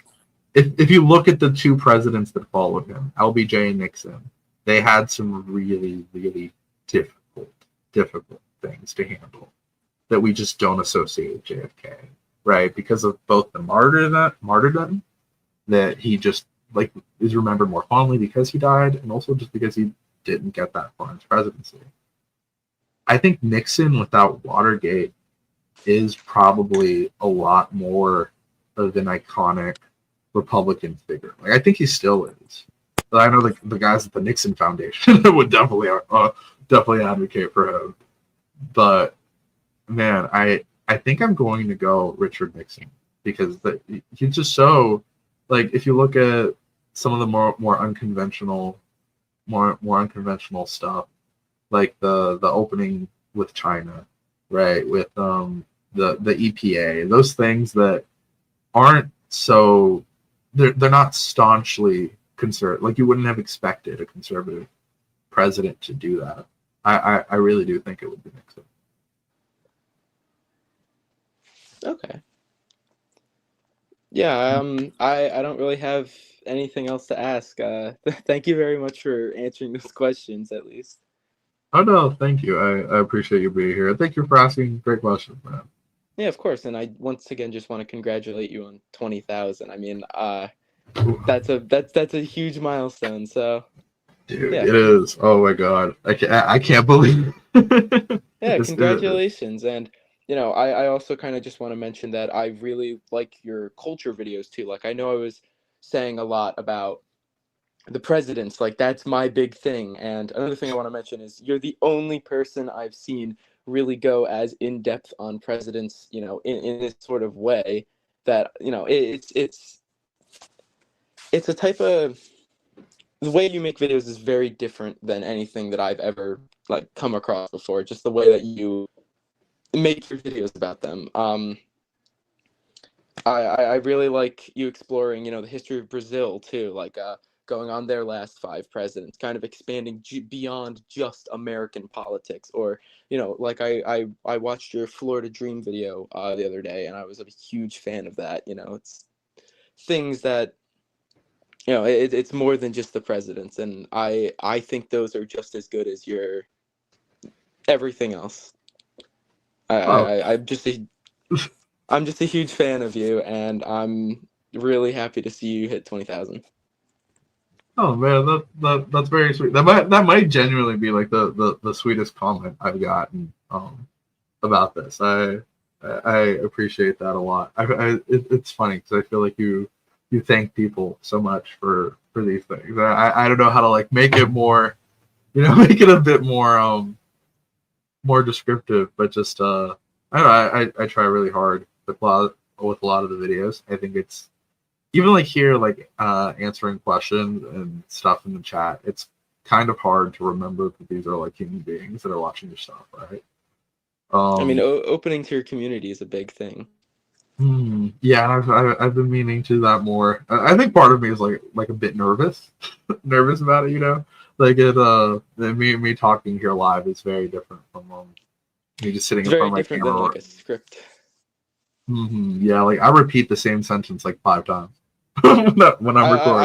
if you look at the two presidents that followed him, LBJ and Nixon, they had some really, really difficult things to handle that we just don't associate with JFK, right? Because of both the martyrdom that he just like is remembered more fondly because he died, and also just because he didn't get that far in his presidency. I think Nixon without Watergate is probably a lot more of an iconic Republican figure. Like I think he still is. But I know the guys at the Nixon Foundation would definitely advocate for him. But man, I think I'm going to go Richard Nixon because he's just so like if you look at some of the more unconventional stuff, like the opening with China, right? With the EPA, those things that aren't so they're not staunchly conservative. Like you wouldn't have expected a conservative president to do that. I really do think it would be Nixon. Okay. Yeah, I don't really have anything else to ask. Thank you very much for answering those questions, at least. Oh no, thank you. I appreciate you being here. Thank you for asking great questions, man. Yeah, of course. And I once again just want to congratulate you on 20,000. I mean, that's a huge milestone. So, dude, yeah. It is. Oh my god, I can't believe it. Yeah, congratulations. And I also kind of just want to mention that I really like your culture videos too. Like I know I was saying a lot about the presidents, like that's my big thing. And another thing I want to mention is you're the only person I've seen really go as in depth on presidents, in this sort of way that, it's a type of, the way you make videos is very different than anything that I've ever like come across before. Just the way that you make your videos about them. I really like you exploring, the history of Brazil too, like going on their last 5 presidents, kind of expanding beyond just American politics. Or, like I watched your Florida Dream video the other day, and I was a huge fan of that. It's things that, it's more than just the presidents, and I think those are just as good as your everything else. I'm just a huge fan of you, and I'm really happy to see you hit 20,000. Oh man, that's very sweet. That might genuinely be like the sweetest comment I've gotten about this. I appreciate that a lot. It's funny because I feel like you thank people so much for these things. I don't know how to like make it more, make it a bit more more descriptive, but just I don't know. I try really hard with a lot of the videos. I think it's even like here, like answering questions and stuff in the chat. It's kind of hard to remember that these are like human beings that are watching your stuff, right? I mean, opening to your community is a big thing. Yeah, I've been meaning to that more. I think part of me is like a bit nervous about it. Like me talking here live is very different from me just sitting in front of my camera. Very different than like a script. Yeah, like I repeat the same sentence like 5 times when I'm recording.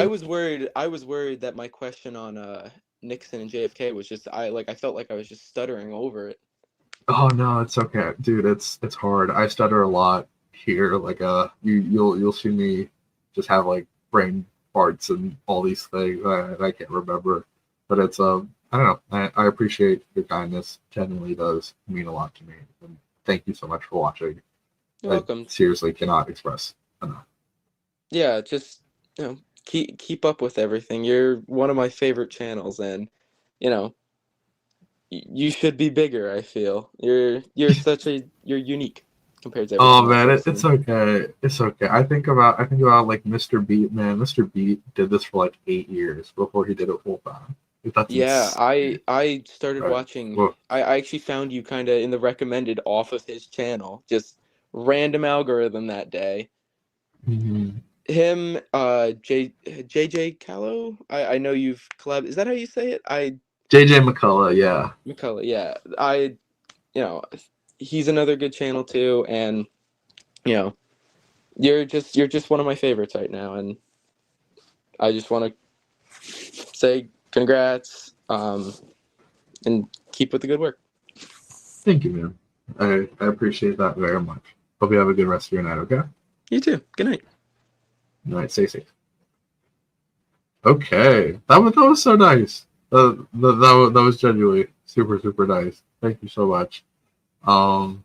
I was worried that my question on Nixon and JFK was just I felt like I was just stuttering over it. Oh no, it's okay, dude. It's hard. I stutter a lot here. Like you'll see me just have like brain farts and all these things that I can't remember. But it's I don't know. I appreciate your kindness. Genuinely does mean a lot to me. And thank you so much for watching. You're welcome. I seriously cannot express enough. Yeah, just keep up with everything. You're one of my favorite channels, and you should be bigger. I feel you're unique compared to everything. Oh man, it's okay. It's okay. I think about like Mr. Beat. Man, Mr. Beat did this for like 8 years before he did it full time. Yeah, I started watching. Whoa. I actually found you kind of in the recommended off of his channel, just random algorithm that day. Mm-hmm. Him, JJ Callow. I know you've collab. Is that how you say it? JJ McCullough, yeah. McCullough, yeah. He's another good channel too, and you're just one of my favorites right now, and I just want to say congrats, and keep with the good work. Thank you, man. I appreciate that very much. Hope you have a good rest of your night, okay? You too. Good night. All right, stay safe. Okay, that was so nice. That was genuinely super nice. Thank you so much. Sean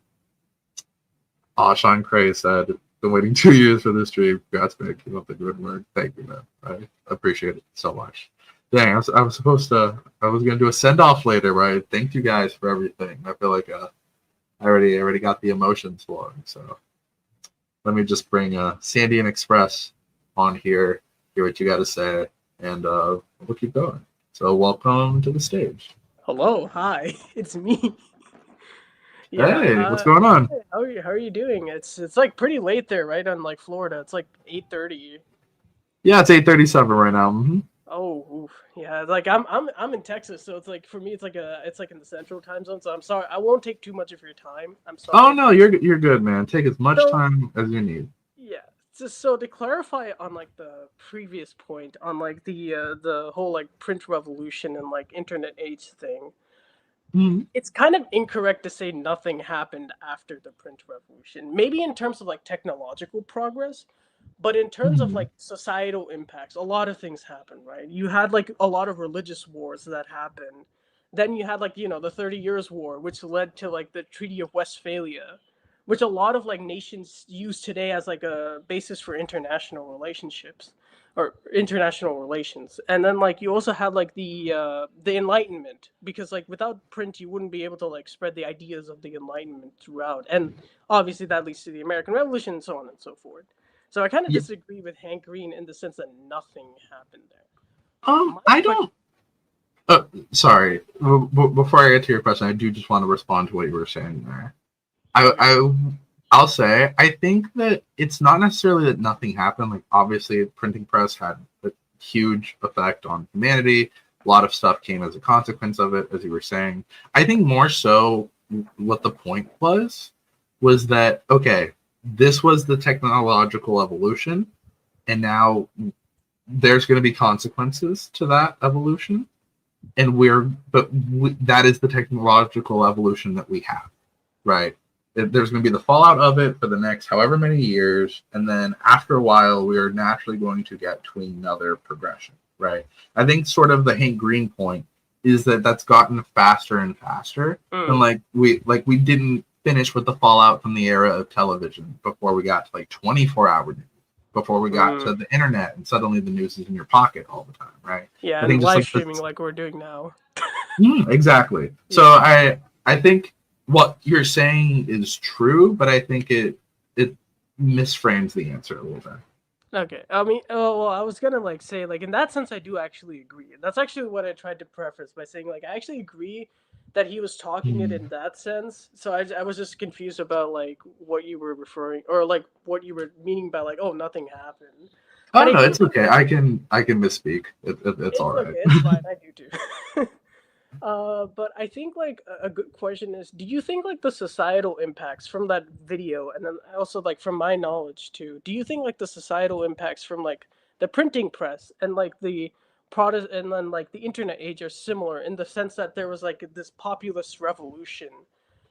Cray said, "Been waiting 2 years for this stream. Congrats, man. Keep up the good work. Thank you, man. I appreciate it so much." Dang, I was gonna do a send off later, right? Thank you guys for everything. I feel like I already got the emotions flowing. So let me just bring Sandy and Express on here, hear what you got to say, and we'll keep going. So welcome to the stage. Hello, hi, it's me. Hey, what's going on? How are you doing? It's like pretty late there, right? On like Florida, it's like 8:30. Yeah, it's 8:37 right now. Mm-hmm. Oh, oof. Yeah, like I'm in Texas, so it's like for me it's like in the Central Time Zone. So I'm sorry, I won't take too much of your time. I'm sorry. Oh no, you're good, man. Take as much time as you need. Yeah. So to clarify on like the previous point on like the whole like print revolution and like internet age thing. Mm-hmm. It's kind of incorrect to say nothing happened after the print revolution. Maybe in terms of like technological progress, but in terms of like societal impacts, a lot of things happened, right? You had like a lot of religious wars that happened. Then you had like, the 30 Years' War, which led to like the Treaty of Westphalia, which a lot of like nations use today as like a basis for international relationships or international relations. And then like you also had like the Enlightenment, because like without print you wouldn't be able to like spread the ideas of the Enlightenment throughout, and obviously that leads to the American Revolution and so on and so forth. So I kind of disagree with Hank Green in the sense that nothing happened there. I don't. Sorry. Before I get to your question, I do just want to respond to what you were saying there. I'll say, I think that it's not necessarily that nothing happened. Like, obviously, printing press had a huge effect on humanity. A lot of stuff came as a consequence of it, as you were saying. I think more so what the point was that, okay, this was the technological evolution, and now there's going to be consequences to that evolution. And that is the technological evolution that we have, right? There's going to be the fallout of it for the next however many years, and then after a while, we are naturally going to get to another progression, right? I think sort of the Hank Green point is that that's gotten faster and faster, and like we didn't finish with the fallout from the era of television before we got to like 24-hour news, before we got to the internet, and suddenly the news is in your pocket all the time, right? Yeah, I think and live just streaming like we're doing now. Exactly. So I think what you're saying is true, but I think it misframes the answer a little bit. Okay. I mean, well, I was gonna like say like in that sense I do actually agree. That's actually what I tried to preface by saying like I actually agree that he was talking it in that sense. So I was just confused about like what you were referring, or like what you were meaning by like, oh, nothing happened. Oh no, it's okay. I can misspeak. It's all right. Okay, it's fine. I do too. But I think like a good question is, do you think like the societal impacts from that video, and then also like from my knowledge too, do you think like the societal impacts from like the printing press and like the Protestant and then like the internet age are similar in the sense that there was like this populist revolution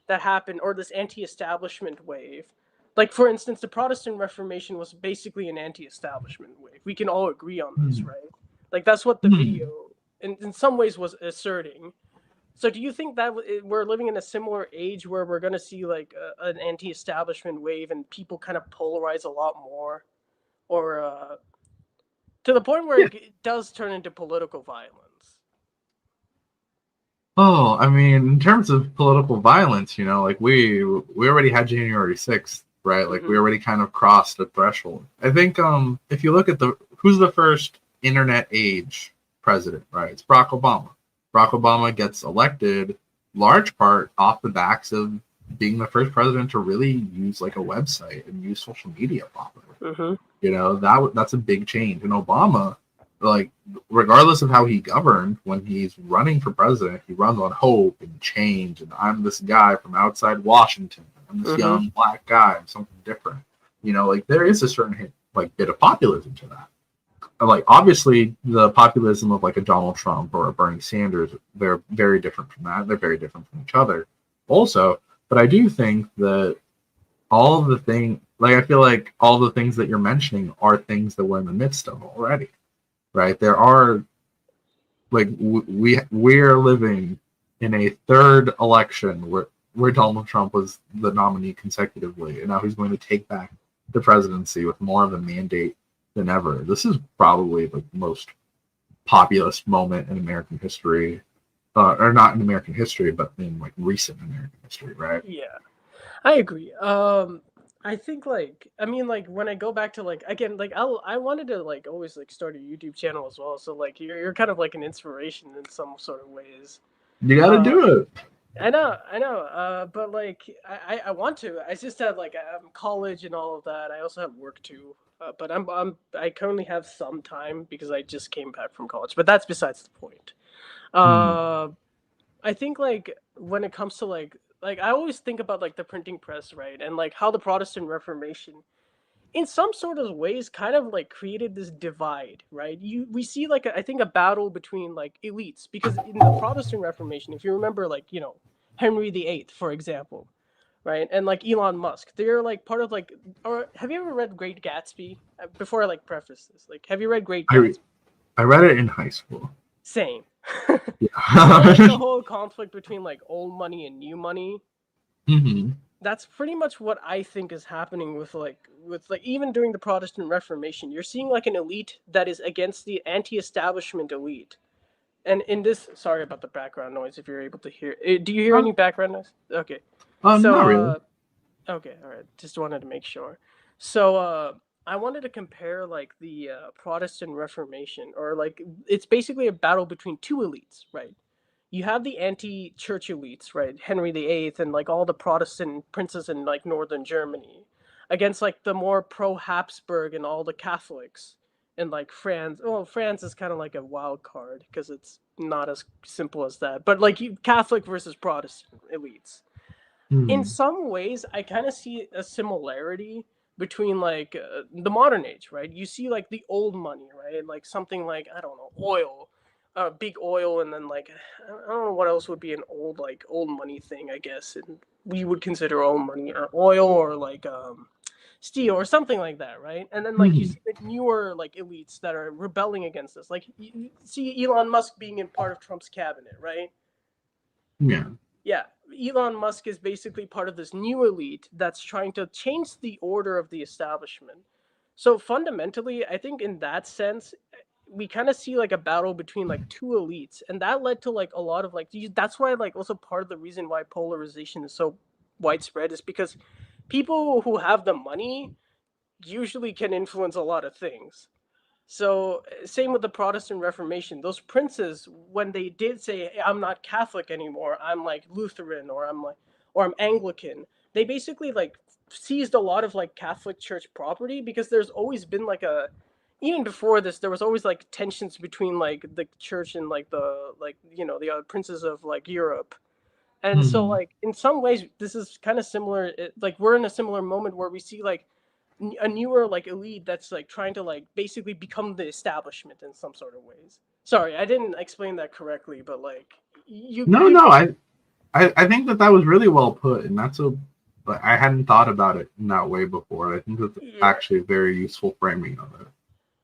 that happened, or this anti-establishment wave? Like for instance, the Protestant Reformation was basically an anti-establishment wave. We can all agree on this, right? Like that's what the video in some ways was asserting. So do you think that we're living in a similar age where we're going to see like an anti-establishment wave and people kind of polarize a lot more, or to the point where it does turn into political violence? Oh, I mean, in terms of political violence, like we already had January 6th, right? Like we already kind of crossed the threshold. I think if you look at who's the first internet age president, right? It's Barack Obama. Barack Obama gets elected large part off the backs of being the first president to really use like a website and use social media properly. That's a big change. And Obama, like, regardless of how he governed, when he's running for president, he runs on hope and change. And I'm this guy from outside Washington. I'm this young black guy. I'm something different. Like there is a certain like bit of populism to that. like obviously the populism of like a Donald Trump or a Bernie Sanders, they're very different from that. They're very different from each other also. But I do think that all of the thing, like I feel like all the things that you're mentioning are things that we're in the midst of already, right? There are like we're living in a third election where Donald Trump was the nominee consecutively, and now he's going to take back the presidency with more of a mandate than ever. This is probably the most populist moment in American history, or not in American history, but in like recent American history, right? Yeah, I agree. I think like I mean like when I go back to like again like I wanted to like always like start a YouTube channel as well. So like you're kind of like an inspiration in some sort of ways. You got to do it. I know. But like I want to. I just have like I'm college and all of that. I also have work too. But I currently have some time because I just came back from college. But that's besides the point. I think like when it comes to like I always think about like the printing press, right? And like how the Protestant Reformation in some sort of ways kind of like created this divide, right? We see like I think a battle between like elites because in the Protestant Reformation, if you remember like, you know, Henry VIII, for example, right? And like Elon Musk, they're like part of like or have you ever read Great Gatsby? Before I like preface this, like have you read Great Gatsby? I read it in high school. Same. Yeah. Like the whole conflict between like old money and new money. Mm-hmm. That's pretty much what I think is happening with even during the Protestant Reformation. You're seeing like an elite that is against the anti-establishment elite. And in this, sorry about the background noise if you're able to hear. Do you hear any background noise? Okay. Not really. Okay, all right. Just wanted to make sure. So I wanted to compare like the Protestant Reformation, or like it's basically a battle between two elites, right? You have the anti-church elites, right? Henry VIII and like all the Protestant princes in like northern Germany, against like the more pro-Habsburg and all the Catholics in like France. Well, France is kind of like a wild card because it's not as simple as that. But like Catholic versus Protestant elites. In some ways, I kind of see a similarity between like the modern age, right? You see like the old money, right? Like something like I don't know, oil, big oil, and then like I don't know what else would be an old money thing. I guess and we would consider old money or oil or like steel or something like that, right? And then like you see the newer like elites that are rebelling against this. Like you see Elon Musk being in part of Trump's cabinet, right? Yeah. Yeah, Elon Musk is basically part of this new elite that's trying to change the order of the establishment. So fundamentally, I think in that sense, we kind of see like a battle between like two elites, and that led to like a lot of like that's why like also part of the reason why polarization is so widespread is because people who have the money usually can influence a lot of things. So same with the Protestant Reformation. Those princes, when they did say, hey, I'm not Catholic anymore, I'm like Lutheran or I'm Anglican, they basically like seized a lot of like Catholic Church property because there's always been like even before this, there was always like tensions between like the church and like the the princes of like Europe. And so like in some ways this is kind of similar. Like we're in a similar moment where we see like a newer like elite that's like trying to like basically become the establishment in some sort of ways. Sorry, I didn't explain that correctly, but like I think that was really well put, and I hadn't thought about it in that way before. I think that's actually a very useful framing of it.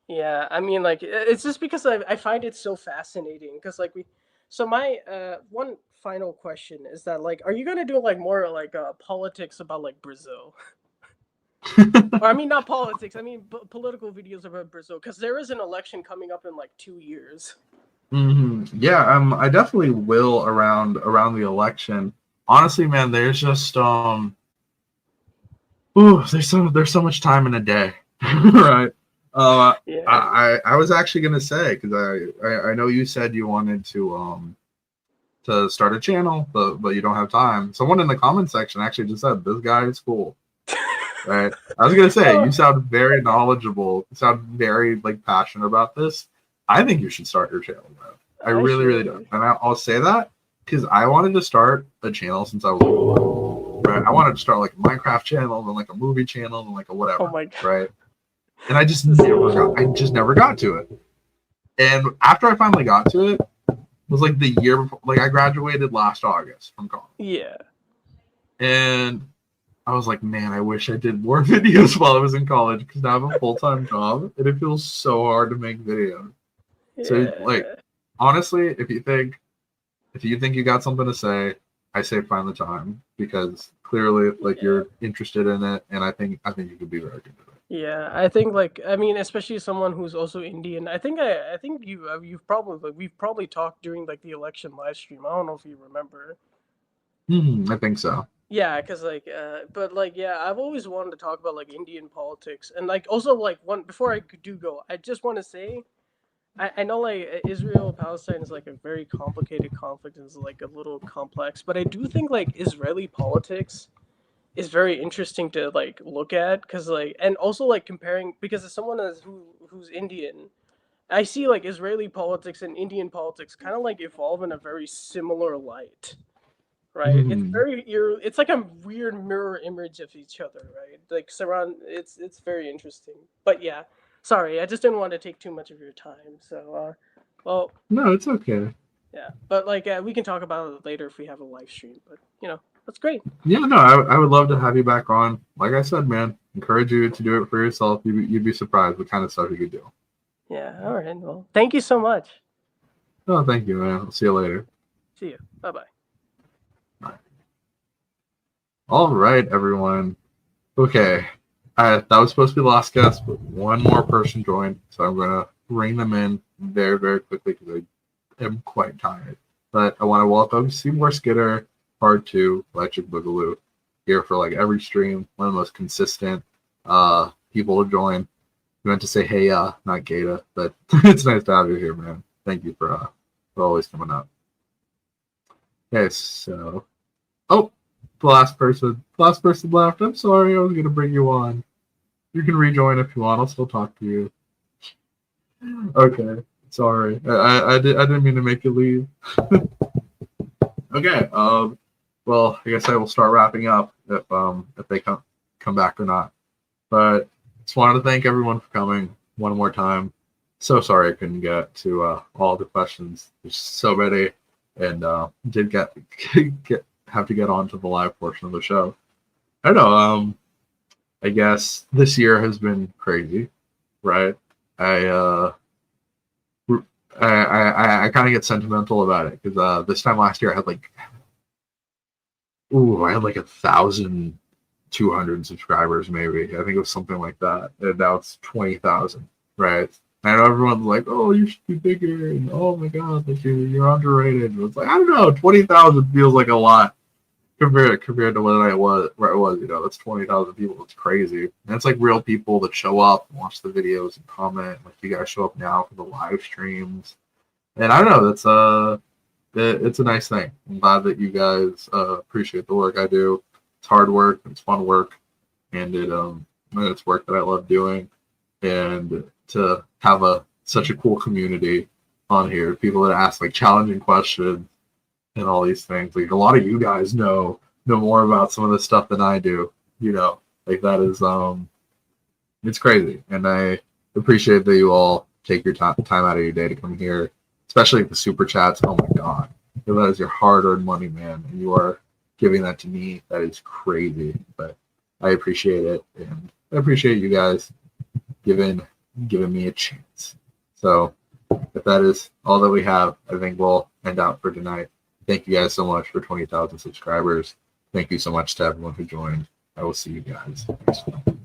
Yeah, I mean like it's just because I find it so fascinating because like my one final question is that like are you gonna do like more like politics about like Brazil? Or I mean, not politics. I mean, political videos about Brazil, because there is an election coming up in like 2 years. Yeah, I definitely will around the election. Honestly, man, there's just there's so much time in a day, right? I was actually gonna say because I know you said you wanted to start a channel, but you don't have time. Someone in the comment section actually just said this guy is cool. Right. I was gonna say you sound very knowledgeable. You sound very like passionate about this. I think you should start your channel, man. I really do. And I'll say that because I wanted to start a channel since I was little. Right. I wanted to start like a Minecraft channel, then like a movie channel, and like a whatever. Oh my God. Right. and I just never got to it. And after I finally got to it, was like the year before, like I graduated last August from college. Yeah. And I was like, man, I wish I did more videos while I was in college because now I have a full-time job and it feels so hard to make videos. Yeah. So like, honestly, if you think you got something to say, I say find the time because clearly like you're interested in it, and I think you could be very good at it. Yeah, I think like I mean, especially someone who's also Indian. I think we've probably talked during like the election live stream. I don't know if you remember. I think so. Yeah, because like, but like, yeah, I've always wanted to talk about like Indian politics, and like also like before I do go, I just want to say, I know like Israel Palestine is like a very complicated conflict and it's like a little complex, but I do think like Israeli politics is very interesting to like look at because like and also like comparing because as someone who's Indian, I see like Israeli politics and Indian politics kind of like evolve in a very similar light, right? It's like a weird mirror image of each other, right? Like it's very interesting. But yeah, sorry, I just didn't want to take too much of your time. So well, no, it's okay. Yeah, but like we can talk about it later if we have a live stream. But that's great. Yeah, no, I would love to have you back on. Like I said, man, encourage you to do it for yourself. You'd be surprised what kind of stuff you could do. Yeah, all right. Well, thank you so much. Oh, thank you, man. I'll see you later. See you. Bye-bye. Bye. All right, everyone. Okay, that was supposed to be the last guest, but one more person joined, so I'm gonna bring them in very, very quickly because I am quite tired. But I want to welcome Seymour Skitter, Part 2, Electric Boogaloo, here for like every stream. One of the most consistent people to join. We meant to say hey, not Gata, but it's nice to have you here, man. Thank you for always coming up. Okay, so the last person left. I'm sorry, I was gonna bring you on. You can rejoin if you want. I'll still talk to you. Okay, sorry. I didn't mean to make you leave. Okay. Well, I guess I will start wrapping up if they come back or not. But just wanted to thank everyone for coming one more time. So sorry I couldn't get to all the questions. There's so many, and did have to get on to the live portion of the show. I don't know. I guess this year has been crazy, right? I kind of get sentimental about it because this time last year I had like 1,200 subscribers, maybe. I think it was something like that. And now it's 20,000, right? I know everyone's like, "Oh, you should be bigger," and "Oh my God, like you're underrated." And it's like, I don't know, 20,000 feels like a lot compared to where it was. That's 20,000 people. It's crazy, and it's like real people that show up and watch the videos and comment. Like you guys show up now for the live streams, and I don't know. It's a nice thing. I'm glad that you guys appreciate the work I do. It's hard work, it's fun work, and it's work that I love doing. And to have such a cool community on here, people that ask like challenging questions and all these things. Like a lot of you guys know more about some of this stuff than I do. Like that is it's crazy, and I appreciate that you all take your time out of your day to come here, especially the super chats. Oh my God, that is your hard-earned money, man, and you are giving that to me. That is crazy, but I appreciate it, and I appreciate you guys giving me a chance. So if that is all that we have, I think we'll end out for tonight. Thank you guys so much for 20,000 subscribers. Thank you so much to everyone who joined. I will see you guys next time.